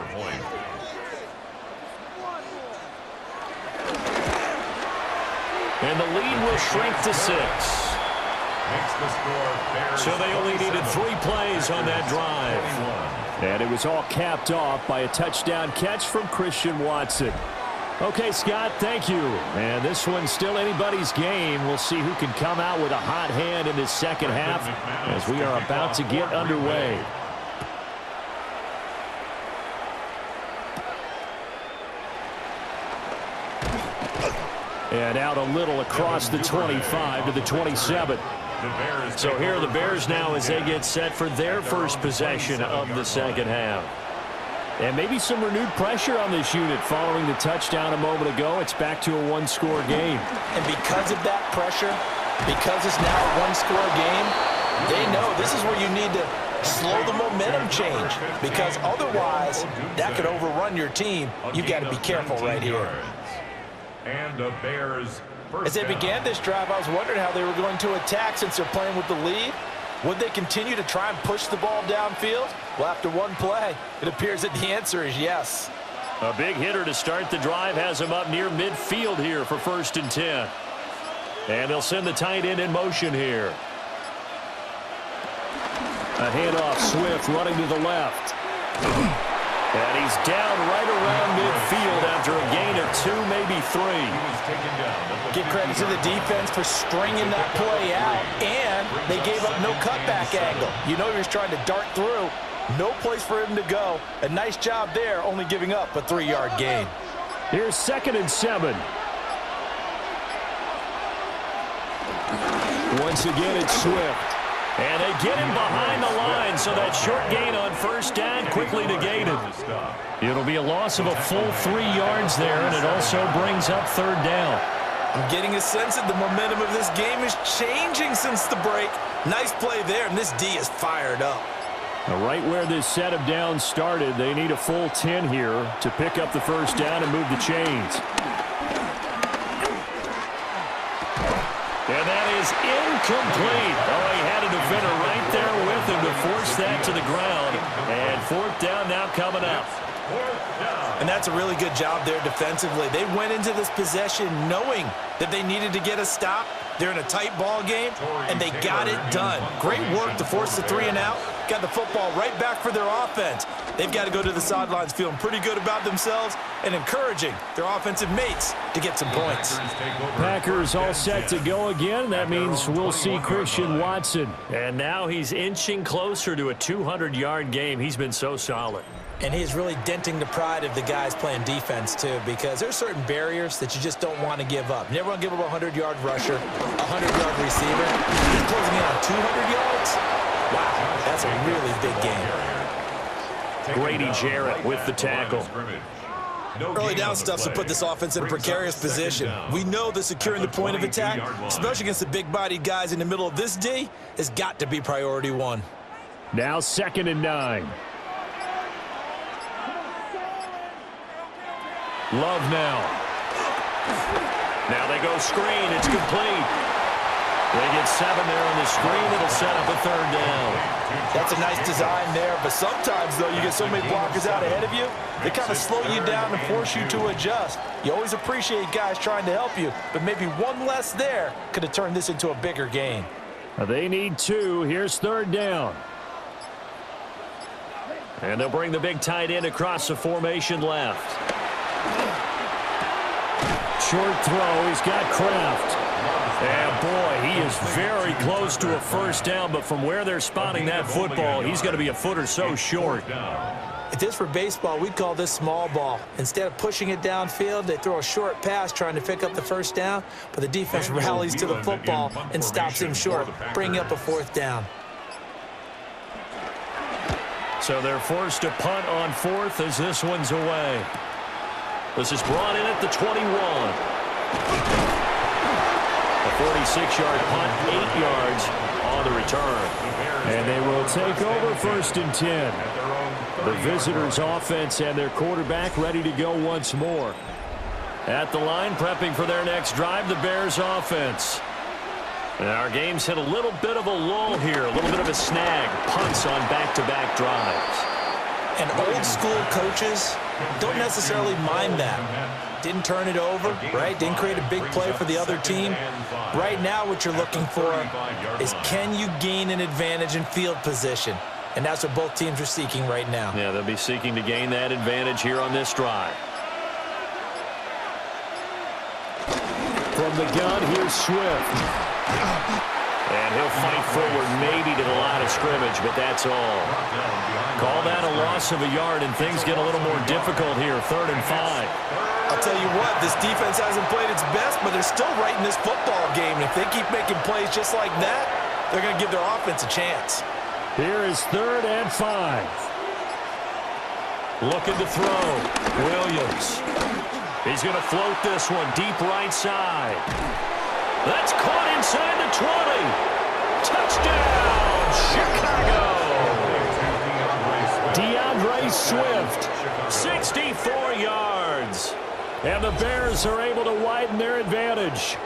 And the lead will shrink to 6. So they only needed 3 plays on that drive.
And it was all capped off by a touchdown catch from Christian Watson. Okay, Scott, thank you. And this one's still anybody's game. We'll see who can come out with a hot hand in this 2nd half as we are about to get underway. And out a little across the 25 to the 27.
So here are the Bears now as they get set for their first possession of the 2nd half.
And maybe some renewed pressure on this unit following the touchdown a moment ago. It's back to a 1-score game.
And because of that pressure, because it's now a 1-score game, they know this is where you need to slow the momentum change, because otherwise that could overrun your team. You've got to be careful right here.
And the Bears first
As they
down.
began this drive, I was wondering how they were going to attack since they're playing with the lead. Would they continue to try and push the ball downfield? Well, after one play, it appears that the answer is yes.
A big hitter to start the drive has him up near midfield here for 1st and 10. And they'll send the tight end in motion here. A handoff, Swift running to the left. And he's down right around midfield after a gain of 2, maybe 3.
Give credit to the defense for stringing that play out, and they gave up no cutback angle. You know he was trying to dart through. No place for him to go. A nice job there, only giving up a 3-yard gain.
Here's 2nd and 7. Once again, it's Swift. And they get him behind the line, so that short gain on 1st down quickly negated. It'll be a loss of a full 3 yards there, and it also brings up 3rd down.
I'm getting a sense that the momentum of this game is changing since the break. Nice play there, and this D is fired up.
Right where this set of downs started, they need a full 10 here to pick up the 1st down and move the chains. And that is incomplete. Oh, he had a defender right there with him to force that to the ground. And 4th down now coming up.
And that's a really good job there defensively. They went into this possession knowing that they needed to get a stop. They're in a tight ball game, and they got it done. Great work to force the 3 and out. Got the football right back for their offense. They've got to go to the sidelines feeling pretty good about themselves and encouraging their offensive mates to get some points.
Packers all set to go again. That means we'll see Christian Watson.
And now he's inching closer to a 200-yard game. He's been so solid.
And he's really denting the pride of the guys playing defense, too, because there's certain barriers that you just don't want to give up. You never want to give up a 100-yard rusher, a 100-yard receiver. He's closing in on 200 yards. Wow, that's a really big game.
Grady Jarrett with the tackle.
Early down stuffs to put this offense in a precarious position. We know that securing the point of attack, especially against the big-bodied guys in the middle of this D, has got to be priority 1.
Now 2nd and 9. Love now.
Now they go screen. It's complete. They get 7 there on the screen. It'll set up a 3rd down.
That's a nice design there, but sometimes, though, you get so many blockers out ahead of you, they kind of slow you down and force you to adjust. You always appreciate guys trying to help you, but maybe one less there could have turned this into a bigger gain.
They need 2. Here's 3rd down.
And they'll bring the big tight end across the formation left.
Short throw. He's got Kraft. And, boy, he is very close to a 1st down, but from where they're spotting that football, he's going to be a foot or so short.
If this were baseball, we'd call this small ball. Instead of pushing it downfield, they throw a short pass trying to pick up the 1st down, but the defense rallies to the football and stops him short, bringing up a 4th down.
So they're forced to punt on 4th as this one's away. This is brought in at the 21. A 46-yard punt, 8 yards on the return.
And they will take over 1st and 10. The visitors' offense and their quarterback ready to go once more. At the line, prepping for their next drive, the Bears' offense. And our game's hit a little bit of a lull here, a little bit of a snag. Punts on back-to-back drives.
And old-school coaches don't necessarily mind that. Didn't turn it over, right? Didn't create a big play for the other team. Right now what you're looking for is, can you gain an advantage in field position? And that's what both teams are seeking right now.
Yeah, they'll be seeking to gain that advantage here on this drive.
From the gun, here's Swift.
And he'll fight forward maybe to the line of scrimmage, but that's all. Call that a loss of a yard, and things get a little more difficult here, 3rd and 5.
I'll tell you what, this defense hasn't played its best, but they're still right in this football game. And if they keep making plays just like that, they're going to give their offense a chance.
Here is 3rd and 5.
Looking to throw. Williams. He's going to float this one deep right side. That's caught inside the 20. Touchdown, Chicago. DeAndre Swift, 64 yards.
And the Bears are able to widen their advantage.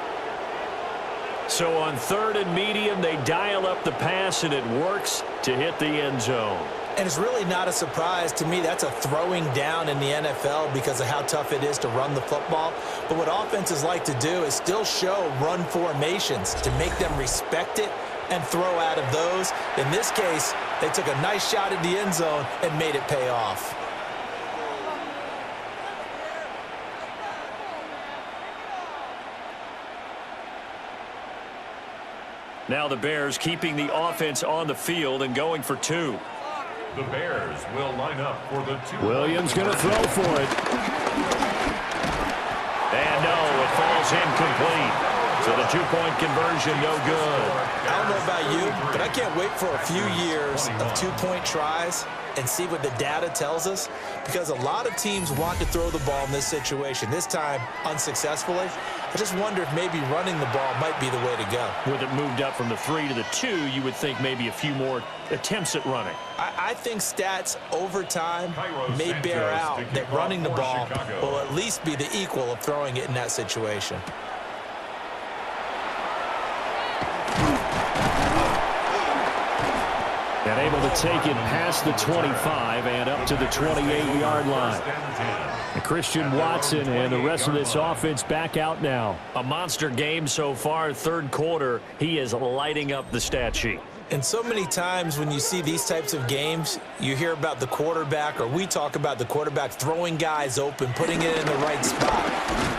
So on 3rd and medium, they dial up the pass, and it works to hit the end zone.
And it's really not a surprise to me. That's a throwing down in the NFL because of how tough it is to run the football. But what offenses like to do is still show run formations to make them respect it and throw out of those. In this case, they took a nice shot at the end zone and made it pay off.
Now the Bears keeping the offense on the field and going for 2.
The Bears will line up for the 2.
Williams going to throw for it. And no, it falls incomplete. So the 2-point conversion, no good.
I don't know about you, but I can't wait for a few years of 2-point tries and see what the data tells us, because a lot of teams want to throw the ball in this situation, this time unsuccessfully. I just wonder if maybe running the ball might be the way to go.
With it moved up from the 3 to the 2, you would think maybe a few more attempts at running.
I think stats over time may bear out that running the ball will at least be the equal of throwing it in that situation.
And able to take it past the 25 and up to the 28-yard line. And Christian Watson and the rest of this offense back out now. A monster game so far, 3rd quarter. He is lighting up the stat sheet.
And so many times when you see these types of games, you hear about the quarterback, or we talk about the quarterback throwing guys open, putting it in the right spot.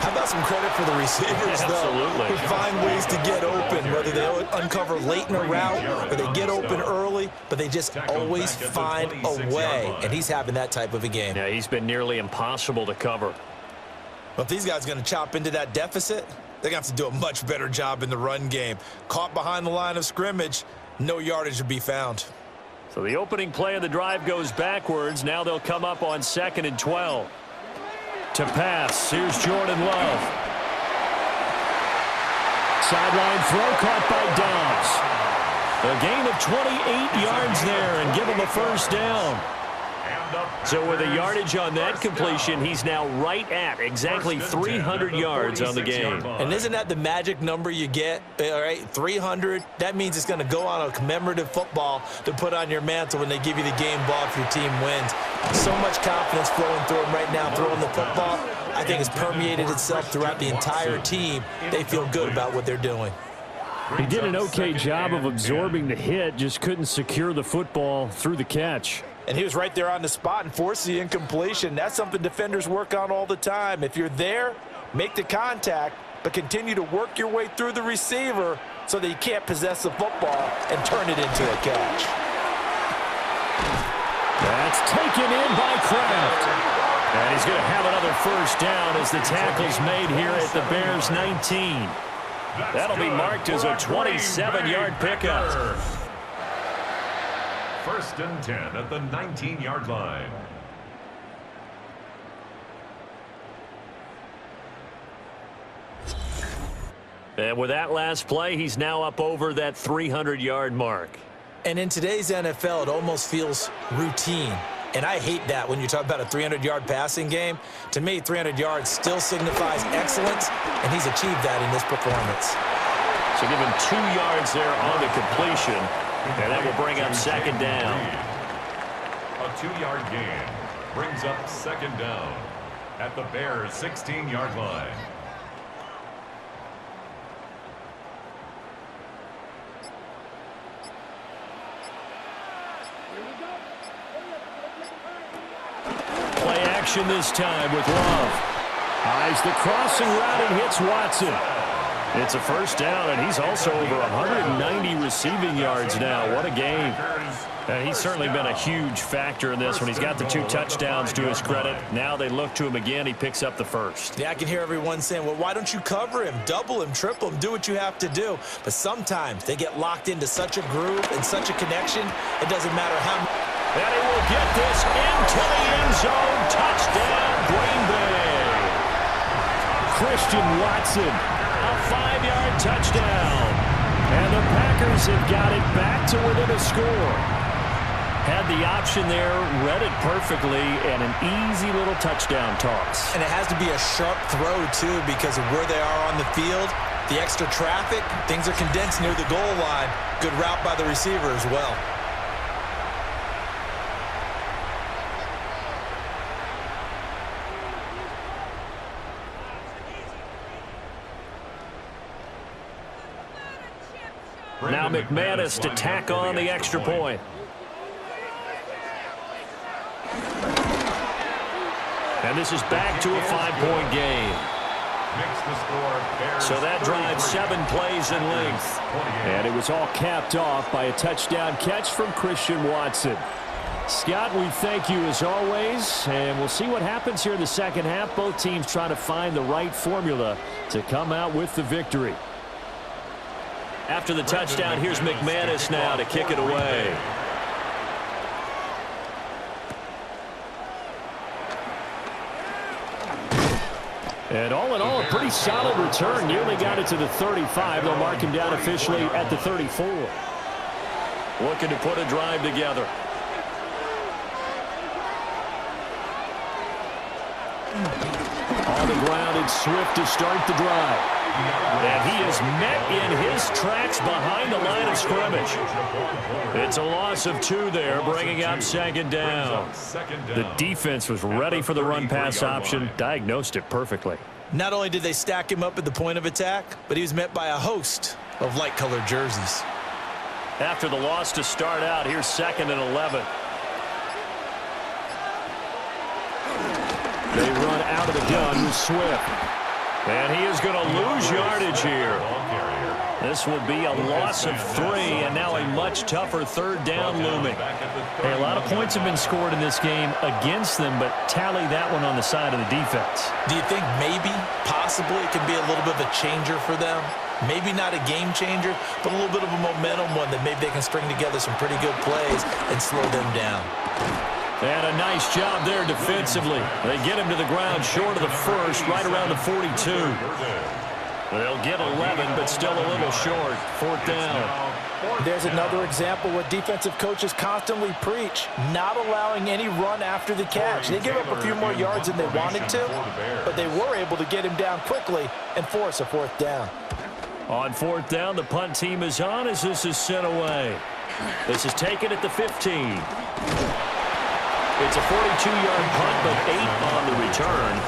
How about some credit for the receivers, though, who find ways to get open, whether they uncover late in a route or they get open early, but they just always find a way, and he's having that type of a game.
Yeah, he's been nearly impossible to cover.
But if these guys are going to chop into that deficit, they're going to have to do a much better job in the run game. Caught behind the line of scrimmage, no yardage to be found.
So the opening play of the drive goes backwards. Now they'll come up on 2nd and 12. To pass, here's Jordan Love. Sideline throw caught by Dobbs. A gain of 28 yards there and give him a 1st down. So with a yardage on that completion, he's now right at exactly 300 yards on the game.
And isn't that the magic number you get? All right, 300. That means it's going to go on a commemorative football to put on your mantle when they give you the game ball if your team wins. So much confidence flowing through them right now, throwing the football. I think it's permeated itself throughout the entire team. They feel good about what they're doing.
He did an okay job of absorbing the hit, just couldn't secure the football through the catch.
And he was right there on the spot and forced the incompletion. That's something defenders work on all the time. If you're there, make the contact, but continue to work your way through the receiver so that you can't possess the football and turn it into a catch.
That's taken in by Kraft. And he's going to have another 1st down as the tackle's made here at the Bears' 19. That'll be marked as a 27-yard pickup.
1st and 10 at the 19-yard line.
And with that last play, he's now up over that 300-yard mark.
And in today's NFL, it almost feels routine. And I hate that when you talk about a 300-yard passing game. To me, 300 yards still signifies excellence, and he's achieved that in this performance.
So give him 2 yards there on the completion, and that will bring up 2nd down.
A 2-yard gain brings up 2nd down at the Bears' 16-yard line.
Play action this time with Love. Eyes the crossing route and hits Watson. It's a 1st down, and he's also over 190 receiving yards now. What a game. And he's certainly been a huge factor in this when he's got the 2 touchdowns to his credit. Now they look to him again. He picks up the 1st.
Yeah, I can hear everyone saying, well, why don't you cover him, double him, triple him, do what you have to do. But sometimes they get locked into such a groove and such a connection, it doesn't matter how much.
And he will get this into the end zone. Touchdown, Green Bay. Christian Watson, a 5-yard touchdown. And the Packers have got it back to within a score. Had the option there, read it perfectly, and an easy little touchdown toss.
And it has to be a sharp throw, too, because of where they are on the field. The extra traffic, things are condensed near the goal line. Good route by the receiver as well.
Now McManus to tack on the extra point. And this is back to a 5-point game. So that drive 7 plays in length. And it was all capped off by a touchdown catch from Christian Watson. Scott, we thank you as always, and we'll see what happens here in the second half. Both teams trying to find the right formula to come out with the victory. After the touchdown, here's McManus now to kick it away. And all in all, a pretty solid return. Nearly got it to the 35. They'll mark him down officially at the 34. Looking to put a drive together. On the ground, it's Swift to start the drive. And he is met in his tracks behind the line of scrimmage. It's a loss of 2 there, bringing up second down. The defense was ready for the run-pass option, diagnosed it perfectly.
Not only did they stack him up at the point of attack, but he was met by a host of light-colored jerseys.
After the loss to start out, here's 2nd and 11. They run out of the gun with Swift. And he is going to lose yardage here. This will be a loss of 3, and now a much tougher 3rd down looming. Hey, a lot of points have been scored in this game against them, but tally that one on the side of the defense.
Do you think maybe, possibly, it could be a little bit of a changer for them? Maybe not a game changer, but a little bit of a momentum one that maybe they can string together some pretty good plays and slow them down.
And a nice job there defensively. They get him to the ground short of the first, right around the 42. They'll get 11, but still a little short. 4th down.
There's another example what defensive coaches constantly preach, not allowing any run after the catch. They give up a few more yards than they wanted to, but they were able to get him down quickly and force a 4th down.
On 4th down, the punt team is on as this is sent away. This is taken at the 15. It's a 42-yard punt, but 8 on the return.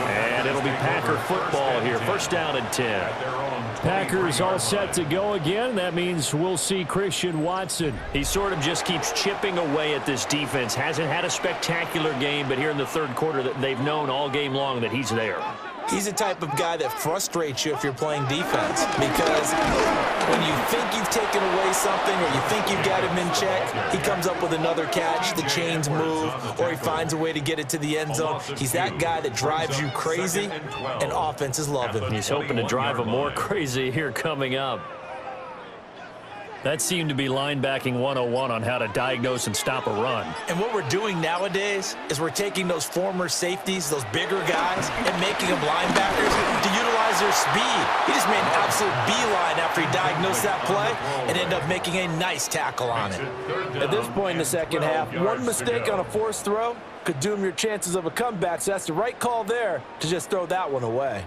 And it'll be Packer football here. 1st down and 10. Packers all set to go again. That means we'll see Christian Watson. He sort of just keeps chipping away at this defense. Hasn't had a spectacular game, but here in the 3rd quarter, that they've known all game long that he's there.
He's the type of guy that frustrates you if you're playing defense, because when you think you've taken away something or you think you've got him in check, he comes up with another catch, the chains move, or he finds a way to get it to the end zone. He's that guy that drives you crazy, and offenses love him.
He's hoping to drive him more crazy here coming up. That seemed to be linebacking 101 on how to diagnose and stop a run.
And what we're doing nowadays is we're taking those former safeties, those bigger guys, and making them linebackers to utilize their speed. He just made an absolute beeline after he diagnosed that play and ended up making a nice tackle on it.
At this point in the second half, one mistake on a forced throw could doom your chances of a comeback, so that's the right call there to just throw that one away.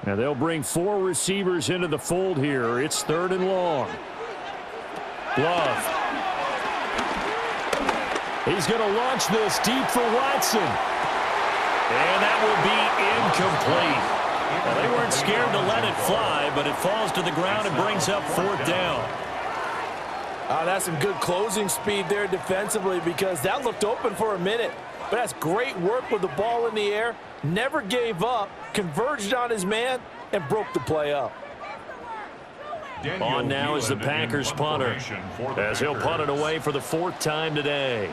Now they'll bring 4 receivers into the fold here. It's 3rd and long. Love. He's going to launch this deep for Watson. And that will be incomplete. Well, they weren't scared to let it fly, but it falls to the ground and brings up 4th down.
That's some good closing speed there defensively, because that looked open for a minute. But that's great work with the ball in the air. Never gave up, converged on his man, and broke the play up.
On now is the Packers punter, as he'll punt it away for the 4th time today.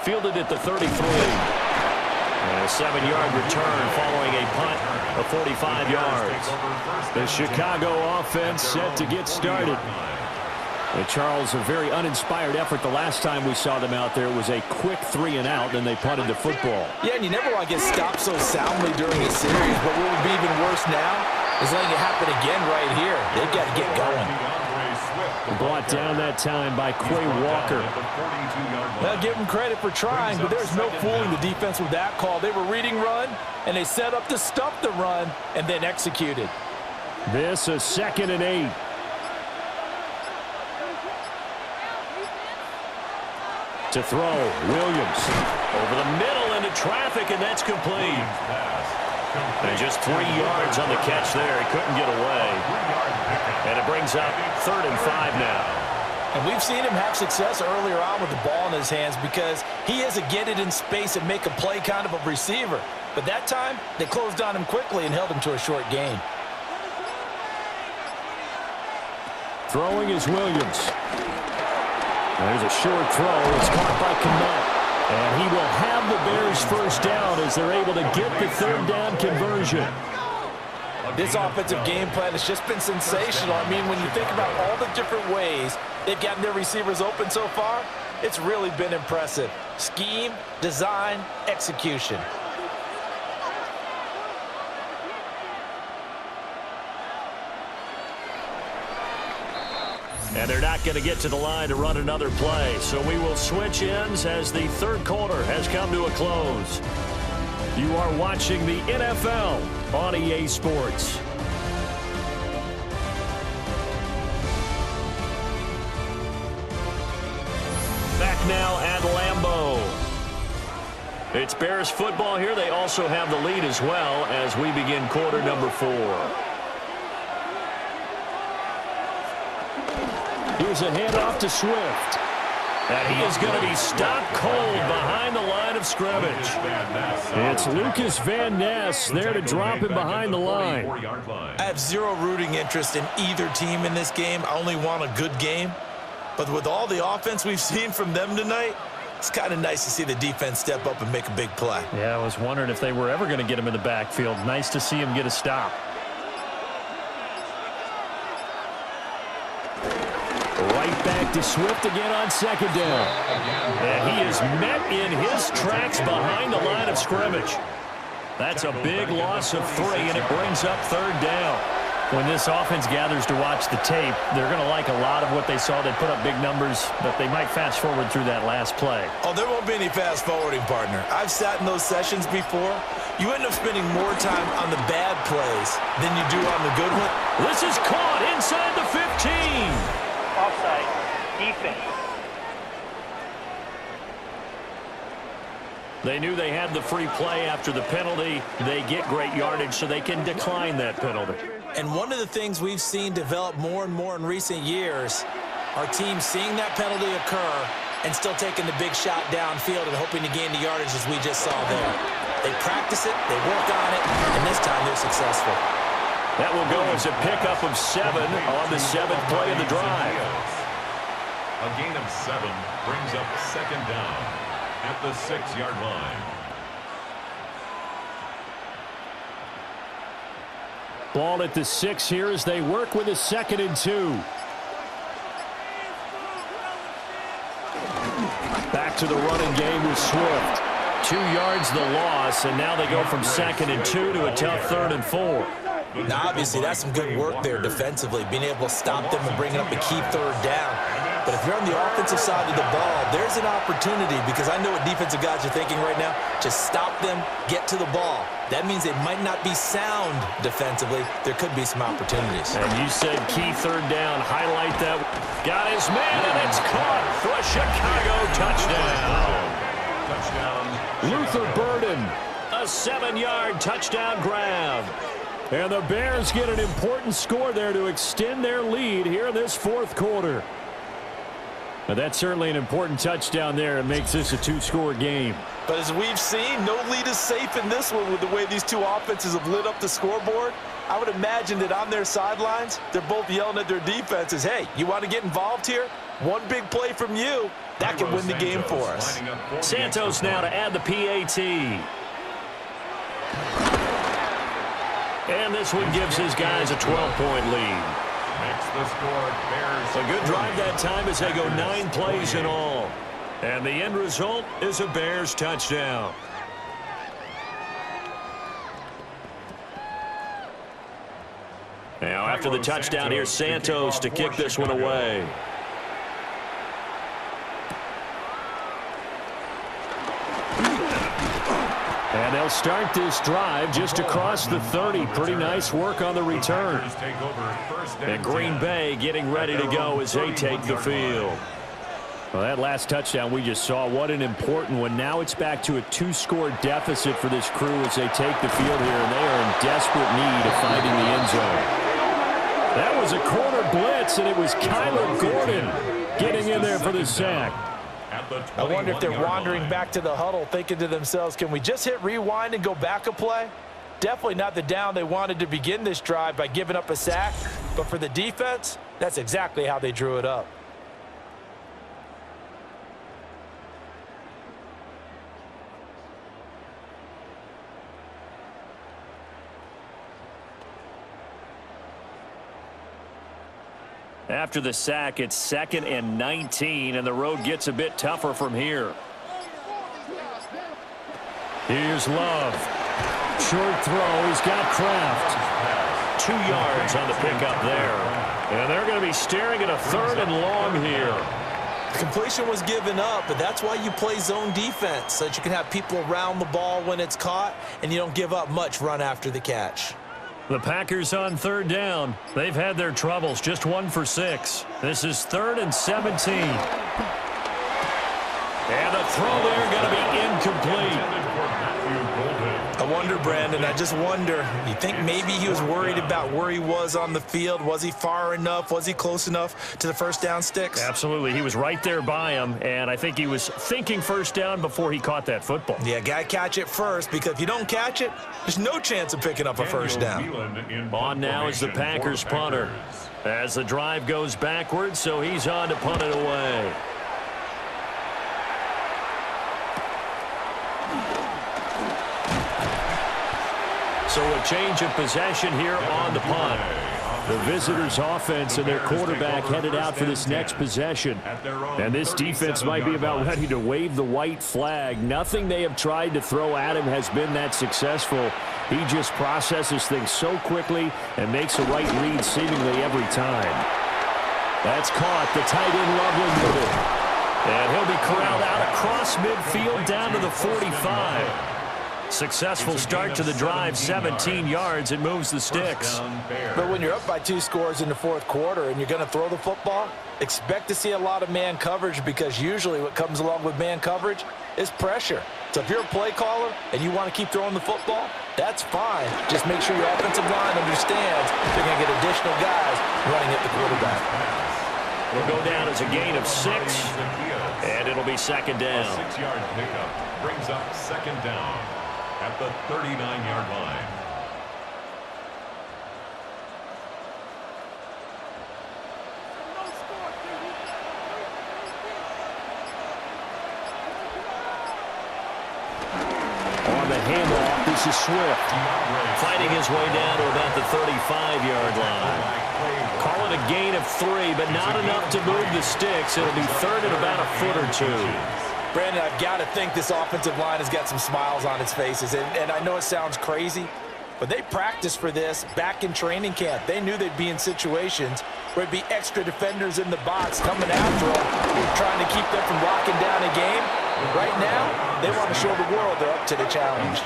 Fielded at the 33. And a 7-yard return following a punt of 45 yards. The Chicago offense set to get started. Charles, a very uninspired effort the last time we saw them out there. It was a quick 3-and-out, then they punted the football.
Yeah, and you never want to get stopped so soundly during a series, but what would be even worse now is letting it happen again right here. They've got to get going.
Brought down that time by Quay Walker.
Now give them credit for trying, but there's no fooling the defense with that call. They were reading run, and they set up to stop the run and then executed.
This is 2nd and 8. To throw, Williams.
Over the middle into traffic, and that's complete. And just 3 yards on the catch there. He couldn't get away. And it brings up 3rd and 5 now.
And we've seen him have success earlier on with the ball in his hands because he is a get it in space and make a play kind of a receiver. But that time, they closed on him quickly and held him to a short gain.
Throwing is Williams. There's a short throw. It's caught by Kmet. And he will have the Bears first down as they're able to get the 3rd down conversion.
This offensive game plan has just been sensational. I mean, when you think about all the different ways they've gotten their receivers open so far, it's really been impressive. Scheme, design, execution.
And they're not going to get to the line to run another play. So we will switch ends as the 3rd quarter has come to a close. You are watching the NFL on EA Sports. Back now at Lambeau. It's Bears football here. They also have the lead as well as we begin quarter number 4.
Here's a handoff to Swift.
And he is going to be stopped cold behind the line of scrimmage.
It's Lucas Van Ness there to drop him behind the line.
I have zero rooting interest in either team in this game. I only want a good game. But with all the offense we've seen from them tonight, it's kind of nice to see the defense step up and make a big play.
Yeah, I was wondering if they were ever going to get him in the backfield. Nice to see him get a stop. Right back to Swift again on 2nd down.
And he is met in his tracks behind the line of scrimmage. That's a big loss of 3, and it brings up 3rd down.
When this offense gathers to watch the tape, they're going to like a lot of what they saw. They put up big numbers, but they might fast forward through that last play.
Oh, there won't be any fast forwarding, partner. I've sat in those sessions before. You end up spending more time on the bad plays than you do on the good one.
This is caught inside the 15.
Offside. Defense.
They knew they had the free play after the penalty. They get great yardage, so they can decline that penalty.
And one of the things we've seen develop more and more in recent years are teams seeing that penalty occur and still taking the big shot downfield and hoping to gain the yardage as we just saw there. They practice it, they work on it, and this time they're successful.
That will go as a pickup of 7 on the 7th play of the drive.
A gain of 7 brings up 2nd down at the 6-yard line.
Ball at the 6 here as they work with a 2nd and 2. Back to the running game with Swift. 2 yards the loss, and now they go from 2nd and 2 to a tough 3rd and 4.
Now, obviously, that's some good work there defensively, being able to stop them and bringing up a key 3rd down. But if you're on the offensive side of the ball, there's an opportunity because I know what defensive guys are thinking right now. Just stop them, get to the ball. That means they might not be sound defensively. There could be some opportunities.
And you said key 3rd down. Highlight that. Got his man, and it's caught for a Chicago touchdown.
Luther Burden.
A 7-yard touchdown grab.
And the Bears get an important score there to extend their lead here in this 4th quarter. But that's certainly an important touchdown there. It makes this a 2-score game.
But as we've seen, no lead is safe in this one with the way these two offenses have lit up the scoreboard. I would imagine that on their sidelines, they're both yelling at their defenses, hey, you want to get involved here? One big play from you, that can win the game for us.
Santos now to add the PAT. And this one gives his guys a 12-point lead.
Makes the score Bears.
A good drive that time as they go 9 plays in all. And the end result is a Bears touchdown. Now, after the touchdown, here's Santos to kick this one away.
And they'll start this drive just across the 30. Pretty nice work on the return.
And Green Bay getting ready to go as they take the field.
Well, that last touchdown we just saw, what an important one. Now it's back to a 2-score deficit for this crew as they take the field here, and they are in desperate need of finding the end zone. That was a corner blitz, and it was Kyler Gordon getting in there for the sack.
I wonder if they're wandering back to the huddle thinking to themselves, can we just hit rewind and go back a play? Definitely not the down they wanted to begin this drive by giving up a sack, but for the defense, that's exactly how they drew it up.
After the sack, it's 2nd and 19, and the road gets a bit tougher from here.
Here's Love. Short throw. He's got Kraft.
2 yards on the pickup there.
And they're going to be staring at a 3rd and long here.
The completion was given up, but that's why you play zone defense, so that you can have people around the ball when it's caught, and you don't give up much run after the catch.
The Packers on 3rd down. They've had their troubles, just 1 for 6. This is 3rd and 17. And the throw there going to be incomplete.
I wonder, Brandon, I just wonder, you think maybe he was worried about where he was on the field? Was he far enough? Was he close enough to the first down sticks?
Absolutely. He was right there by him, and I think he was thinking first down before he caught that football.
Yeah, got to catch it first, because if you don't catch it, there's no chance of picking up a first down.
On now is the Packers punter.
As the drive goes backwards, so he's on to punt it away. So a change of possession here on the punt. The visitors' offense and their quarterback headed out for this next possession. And this defense might be about ready to wave the white flag. Nothing they have tried to throw at him has been that successful. He just processes things so quickly and makes the right read seemingly every time. That's caught. The tight end Loveland with it. And he'll be corralled out across midfield down to the 45. Successful start to the drive, 17 yards, and moves the sticks.
But when you're up by 2 scores in the 4th quarter and you're going to throw the football, expect to see a lot of man coverage, because usually what comes along with man coverage is pressure. So if you're a play caller and you want to keep throwing the football, that's fine. Just make sure your offensive line understands they're going to get additional guys running at the quarterback.
Will go down as a gain of 6, and it'll be 2nd down.
A 6-yard pickup brings up 2nd down at the 39-yard line.
On the handoff, this is Swift.
Fighting his way down to about the 35-yard line. Call it a gain of 3, but not enough to move the sticks. It'll be 3rd and about a foot or 2.
Brandon, I've got to think this offensive line has got some smiles on its faces. And I know it sounds crazy, but they practiced for this back in training camp. They knew they'd be in situations where it'd be extra defenders in the box coming after them, trying to keep them from locking down a game. Right now, they want to show the world they're up to the challenge.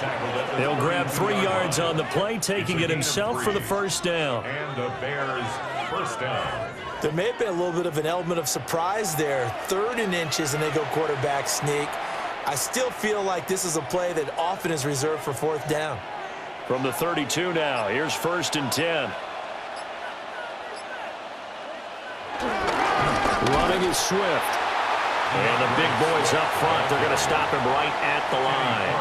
They'll grab 3 yards on the play, taking it himself for the first down.
And the Bears first down.
There may have been a little bit of an element of surprise there. 3rd and inches, and they go quarterback sneak. I still feel like this is a play that often is reserved for 4th down.
From the 32 now, here's 1st and 10. Running is Swift.
And the big boys up front, they're going to stop him right at the line.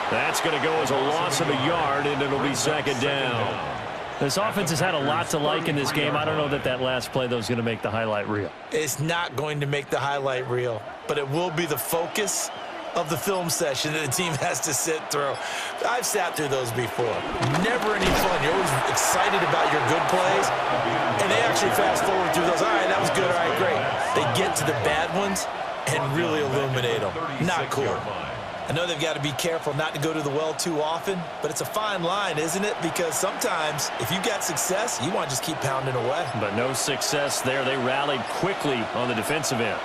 That's going to go as a loss of a yard, and it'll be 2nd down. This offense has had a lot to like in this game. I don't know that last play, though, is going to make the highlight reel.
It's not going to make the highlight reel, but it will be the focus of the film session that the team has to sit through. I've sat through those before. Never any fun. You're always excited about your good plays, and they actually fast forward through those. All right, that was good. All right, great. They get to the bad ones and really illuminate them. Not cool.
I know they've got to be careful not to go to the well too often, but it's a fine line, isn't it? Because sometimes if you've got success, you want to just keep pounding away.
But no success there. They rallied quickly on the defensive end.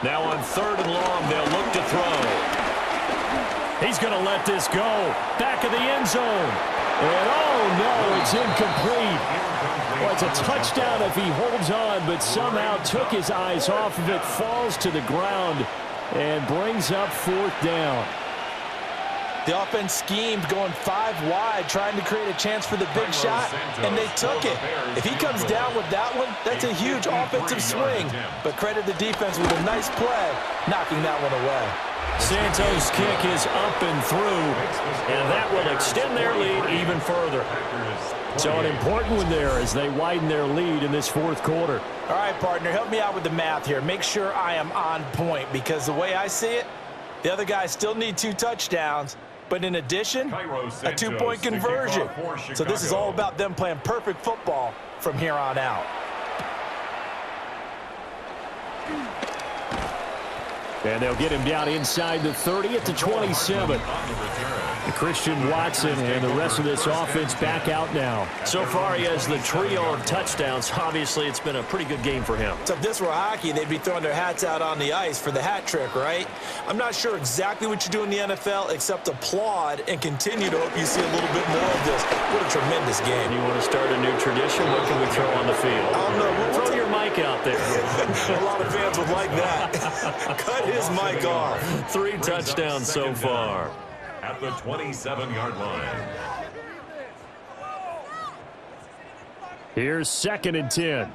Now on 3rd and long, they'll look to throw. He's going to let this go. Back of the end zone. And oh no, it's incomplete. Well, it's a touchdown if he holds on, but somehow took his eyes off of it, falls to the ground, and brings up 4th down.
The offense schemed going 5 wide, trying to create a chance for the big shot, and they took it. If he comes down with that one, that's a huge offensive swing. But credit the defense with a nice play, knocking that one away.
Santos' kick is up and through, and that will extend their lead even further. So an important one there as they widen their lead in this 4th quarter.
All right, partner, help me out with the math here. Make sure I am on point, because the way I see it, the other guys still need 2 touchdowns, but in addition, a 2-point conversion. So this is all about them playing perfect football from here on out.
And they'll get him down inside the 30 at the 27. Christian Watson and the rest of this offense back out now.
So far, he has the trio of touchdowns. Obviously, it's been a pretty good game for him.
So if this were hockey, they'd be throwing their hats out on the ice for the hat trick, right? I'm not sure exactly what you do in the NFL except applaud and continue to hope you see a little bit more of this. What a tremendous game.
You want to start a new tradition? What can we throw on the field?
I don't know.
Throw your mic out there.
A lot of fans would like that. Cut his mic off.
3 touchdowns so far.
At the 27-yard line.
Here's 2nd and 10.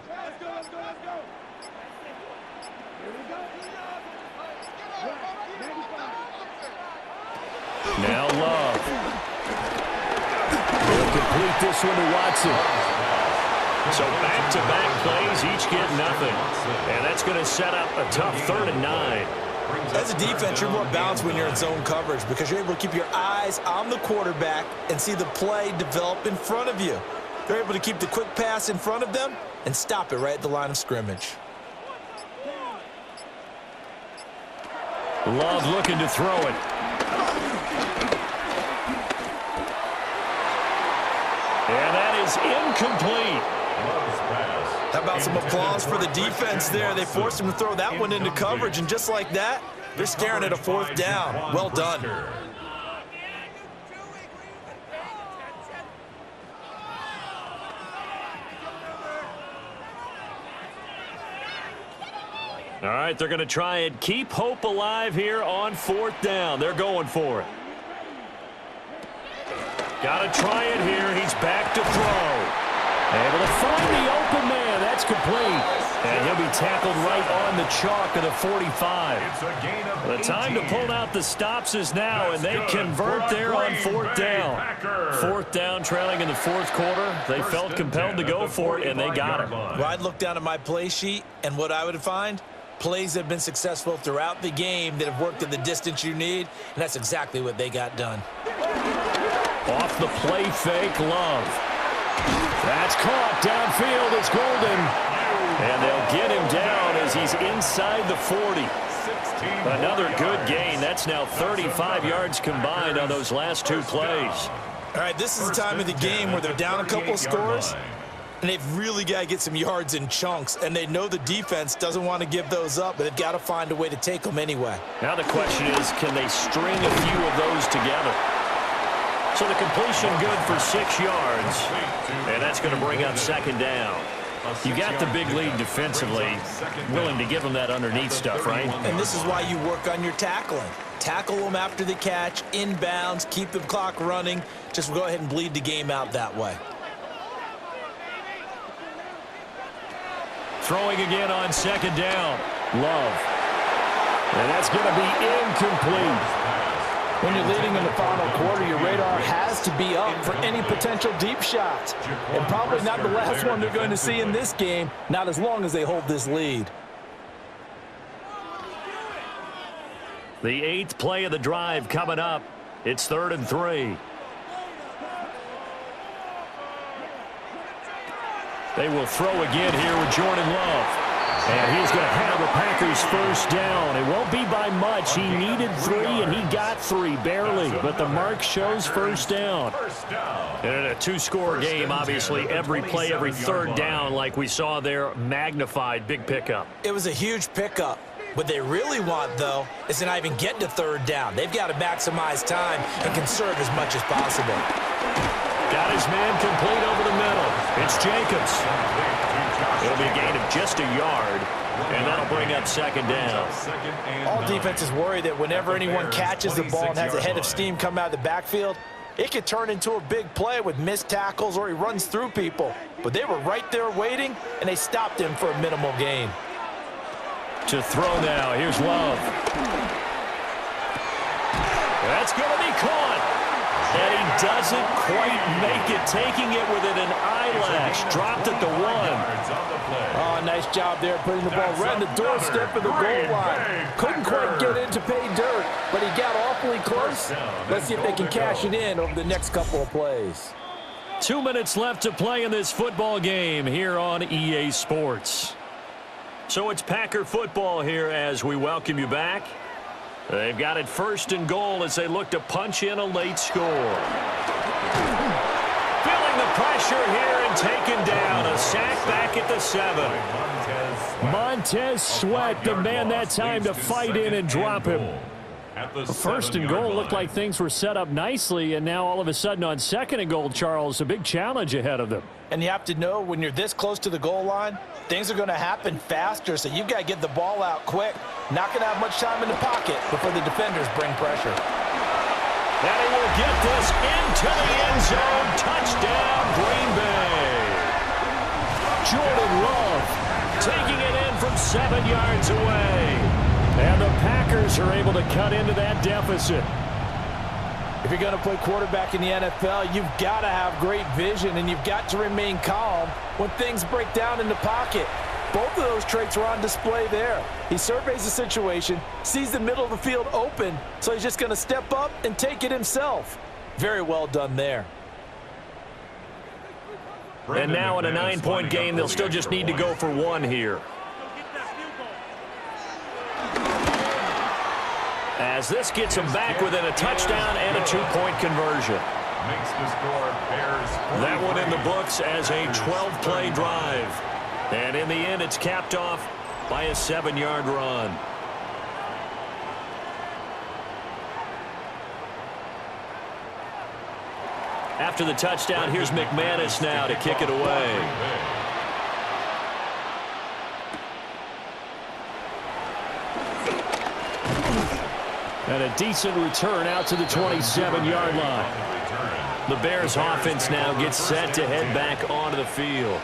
Now Love. They'll complete this one to Watson.
So back-to-back plays, each get nothing. And that's going to set up a tough 3rd and 9.
As a defense, you're more balanced when you're in zone coverage because you're able to keep your eyes on the quarterback and see the play develop in front of you. They're able to keep the quick pass in front of them and stop it right at the line of scrimmage.
Love looking to throw it.
And that is incomplete.
How about some applause for the defense there? They forced him to throw that one into coverage, and just like that, they're staring at a 4th down. Well done.
All right, they're going to try and keep hope alive here on 4th down. They're going for it. Got to try it here. He's back to throw.
Able to find the open man. That's complete. And he'll be tackled right on the chalk of the 45.
The time to pull out the stops is now, and they convert there on 4th down. 4th down, trailing in the 4th quarter. They felt compelled to go for it, and they got it.
Well, I'd look down at my play sheet, and what I would find, plays that have been successful throughout the game that have worked at the distance you need, and that's exactly what they got done.
Off the play fake, Love. That's caught downfield. It's Golden. And they'll get him down as he's inside the 40. Another good gain. That's now 35 yards combined on those last 2 plays.
All right, this is the time of the game where they're down a couple of scores, and they've really got to get some yards in chunks, and they know the defense doesn't want to give those up, but they've got to find a way to take them anyway.
Now the question is, can they string a few of those together? So the completion good for 6 yards, and that's going to bring up 2nd down. You got the big lead defensively, willing to give them that underneath stuff, right?
And this is why you work on your tackling. Tackle them after the catch, inbounds, keep the clock running. Just go ahead and bleed the game out that way.
Throwing again on 2nd down. Love. And that's going to be incomplete.
When you're leading in the final quarter, your radar has to be up for any potential deep shots. And probably not the last one they're going to see in this game, not as long as they hold this lead.
The 8th play of the drive coming up. It's 3rd and 3.
They will throw again here with Jordan Love. And he's going to have the Packers first down. It won't be by much. He needed 3, and he got 3, barely. But the mark shows first down.
And in a two-score game, obviously, every play, every third down, like we saw there, magnified, big pickup.
It was a huge pickup. What they really want, though, is to not even get to third down. They've got to maximize time and conserve as much as possible.
Got his man complete over the middle. It's Jacobs. It'll be a gain of just a yard, and that'll bring up second down.
All defenses worry that whenever anyone catches the ball and has a head of steam come out of the backfield, it could turn into a big play with missed tackles or he runs through people. But they were right there waiting, and they stopped him for a minimal gain.
To throw now. Here's Love. That's going to be caught. And he doesn't quite make it, taking it within an eyelash. Dropped at the 1.
Oh, nice job there putting the ball right on the doorstep of the goal line. Couldn't quite get in to pay dirt, but he got awfully close. Let's see if they can cash it in over the next couple of plays.
2 minutes left to play in this football game here on EA Sports. So it's Packer football here as we welcome you back. They've got it first and goal as they look to punch in a late score. Feeling the pressure here and taken down. A sack back at the 7. Montez Sweat, the man that time to fight in and drop him. First and goal looked like things were set up nicely, and now all of a sudden on second and goal, Charles, a big challenge ahead of them.
And you have to know when you're this close to the goal line, things are going to happen faster, so you've got to get the ball out quick. Not going to have much time in the pocket before the defenders bring pressure.
And he will get this into the end zone. Touchdown, Green Bay. Jordan Love taking it in from 7 yards away. And the Packers are able to cut into that deficit.
If you're going to play quarterback in the NFL, you've got to have great vision, and you've got to remain calm when things break down in the pocket. Both of those traits were on display there. He surveys the situation, sees the middle of the field open, so he's just going to step up and take it himself. Very well done there.
And now in a 9-point game, they'll still just need to go for 1 here. As this gets them back within a touchdown and a 2-point conversion.
Makes the score Bears.
That one in the books as a 12-play drive. And in the end, it's capped off by a 7-yard run. After the touchdown, here's McManus now to kick it away. And a decent return out to the 27-yard line. The Bears offense now gets set to head back onto the field.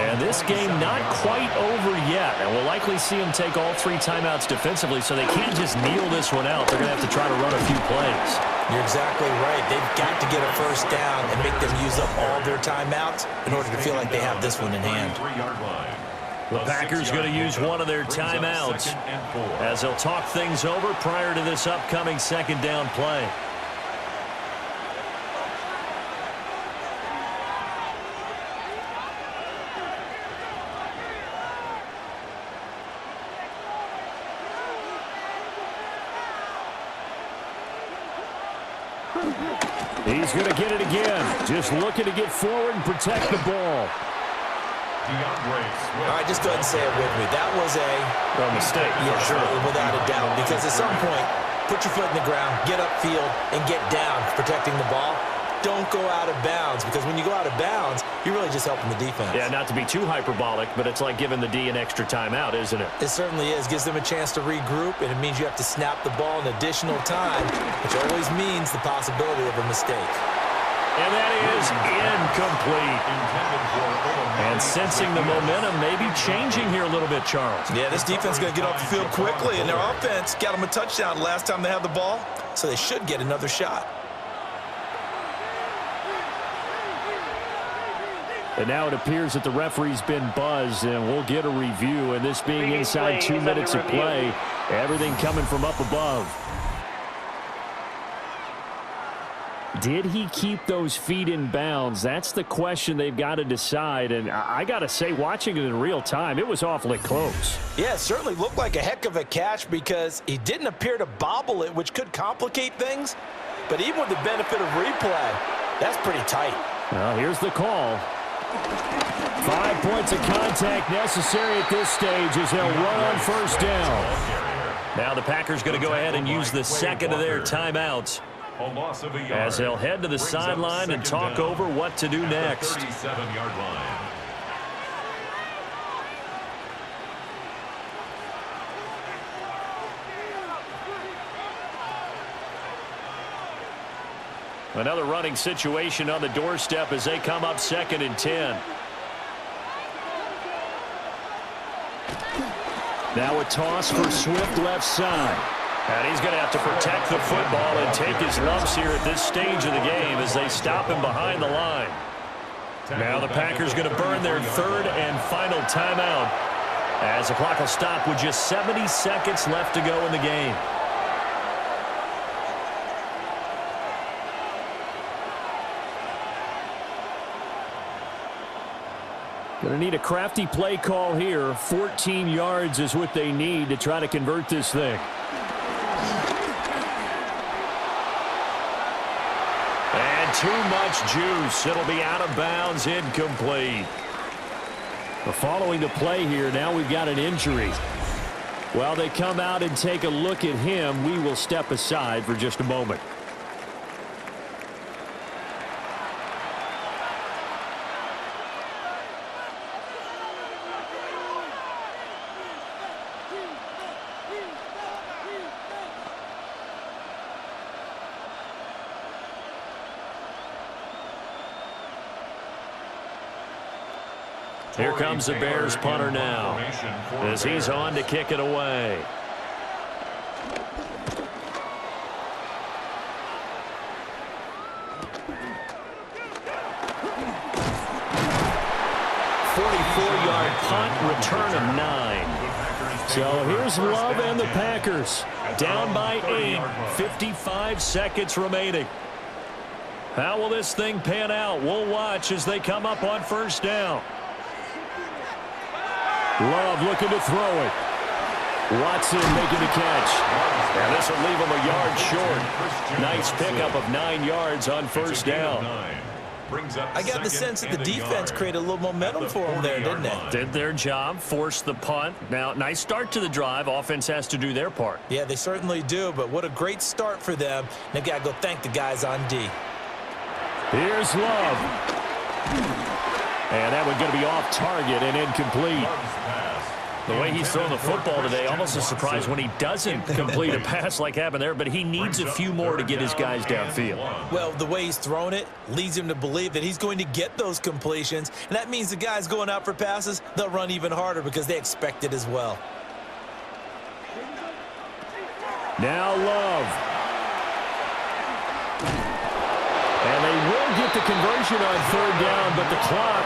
And this game not quite over yet. And we'll likely see them take all 3 timeouts defensively, so they can't just kneel this one out. They're going to have to try to run a few plays.
You're exactly right. They've got to get a first down and make them use up all their timeouts in order to feel like they have this one in hand.
The Packers going to use one of their timeouts as they'll talk things over prior to this upcoming second down play. He's going to get it again. Just looking to get forward and protect the ball.
All right, just go ahead and say it with me. That was a
mistake,
yeah,
for sure.
Without a doubt. Because at some point, put your foot in the ground, get upfield, and get down protecting the ball. Don't go out of bounds, because when you go out of bounds, you're really just helping the defense.
Yeah, not to be too hyperbolic, but it's like giving the D an extra timeout, isn't it?
It certainly is. Gives them a chance to regroup, and it means you have to snap the ball an additional time, which always means the possibility of a mistake.
And that is incomplete. And sensing the momentum maybe changing here a little bit, Charles.
Yeah, this defense is going to get off the field quickly, and their offense got them a touchdown last time they had the ball, so they should get another shot.
And now it appears that the referee's been buzzed, and we'll get a review. And this being inside 2 minutes of play, everything coming from up above. Did he keep those feet in bounds? That's the question they've got to decide. And I got to say, watching it in real time, it was awfully close.
Yeah, it certainly looked like a heck of a catch because he didn't appear to bobble it, which could complicate things. But even with the benefit of replay, that's pretty tight.
Well, here's the call. 5 points of contact necessary at this stage as they'll run on first down.
Now the Packers going to go ahead and use the second of their timeouts as they'll head to the sideline and talk over what to do next.
37-yard line.
Another running situation on the doorstep as they come up 2nd and 10.
Now a toss for Swift left side.
And he's going to have to protect the football and take his lumps here at this stage of the game as they stop him behind the line. Now the Packers going to burn their 3rd and final timeout as the clock will stop with just 70 seconds left to go in the game.
Going to need a crafty play call here. 14 yards is what they need to try to convert this thing.
And too much juice. It'll be out of bounds, incomplete.
Well, following the play here, now we've got an injury. While they come out and take a look at him, we will step aside for just a moment.
Here comes the Bears punter now as he's on to kick it away. Punt, return of 9.
So here's Love and the Packers.
Down by 8, 55 seconds remaining. How will this thing pan out? We'll watch as they come up on first down.
Love looking to throw it. Watson making the catch.
And this will leave him a yard short. Nice pickup of 9 yards on first down.
I got the sense that the defense created a little momentum for them there, didn't it?
Did their job, forced the punt. Now, nice start to the drive. Offense has to do their part.
Yeah, they certainly do, but what a great start for them. They've got to go thank the guys on D.
Here's Love. And that one's going to be off target and incomplete.
The way he's thrown the football today, almost a surprise when he doesn't complete a pass like happened there, but he needs a few more to get his guys downfield.
Well, the way he's thrown it leads him to believe that he's going to get those completions, and that means the guys going out for passes, they'll run even harder because they expect it as well.
Now Love. And they will get the conversion on third down, but the clock,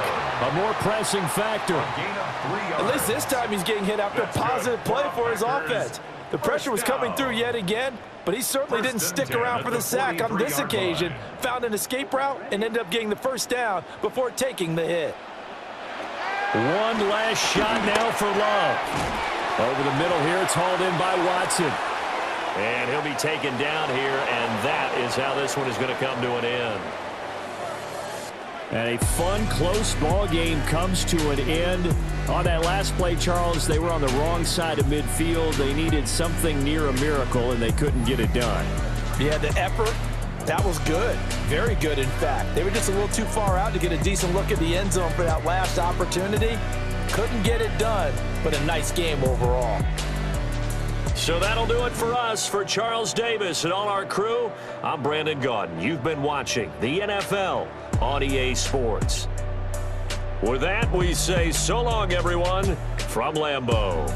a more pressing factor.
At least this time he's getting hit after a positive play for his offense. The pressure was coming through yet again, but he certainly didn't stick around for the sack on this occasion. Found an escape route and ended up getting the first down before taking the hit.
One last shot now for Love. Over the middle here, it's hauled in by Watson.
And he'll be taken down here, and that is how this one is going to come to an end.
And a fun, close ball game comes to an end. On that last play, Charles, they were on the wrong side of midfield. They needed something near a miracle, and they couldn't get it done.
Yeah, the effort, that was good. Very good, in fact. They were just a little too far out to get a decent look at the end zone for that last opportunity. Couldn't get it done, but a nice game overall.
So that'll do it for us. For Charles Davis and all our crew, I'm Brandon Gaudin. You've been watching the NFL on EA Sports. With that, we say so long, everyone, from Lambeau.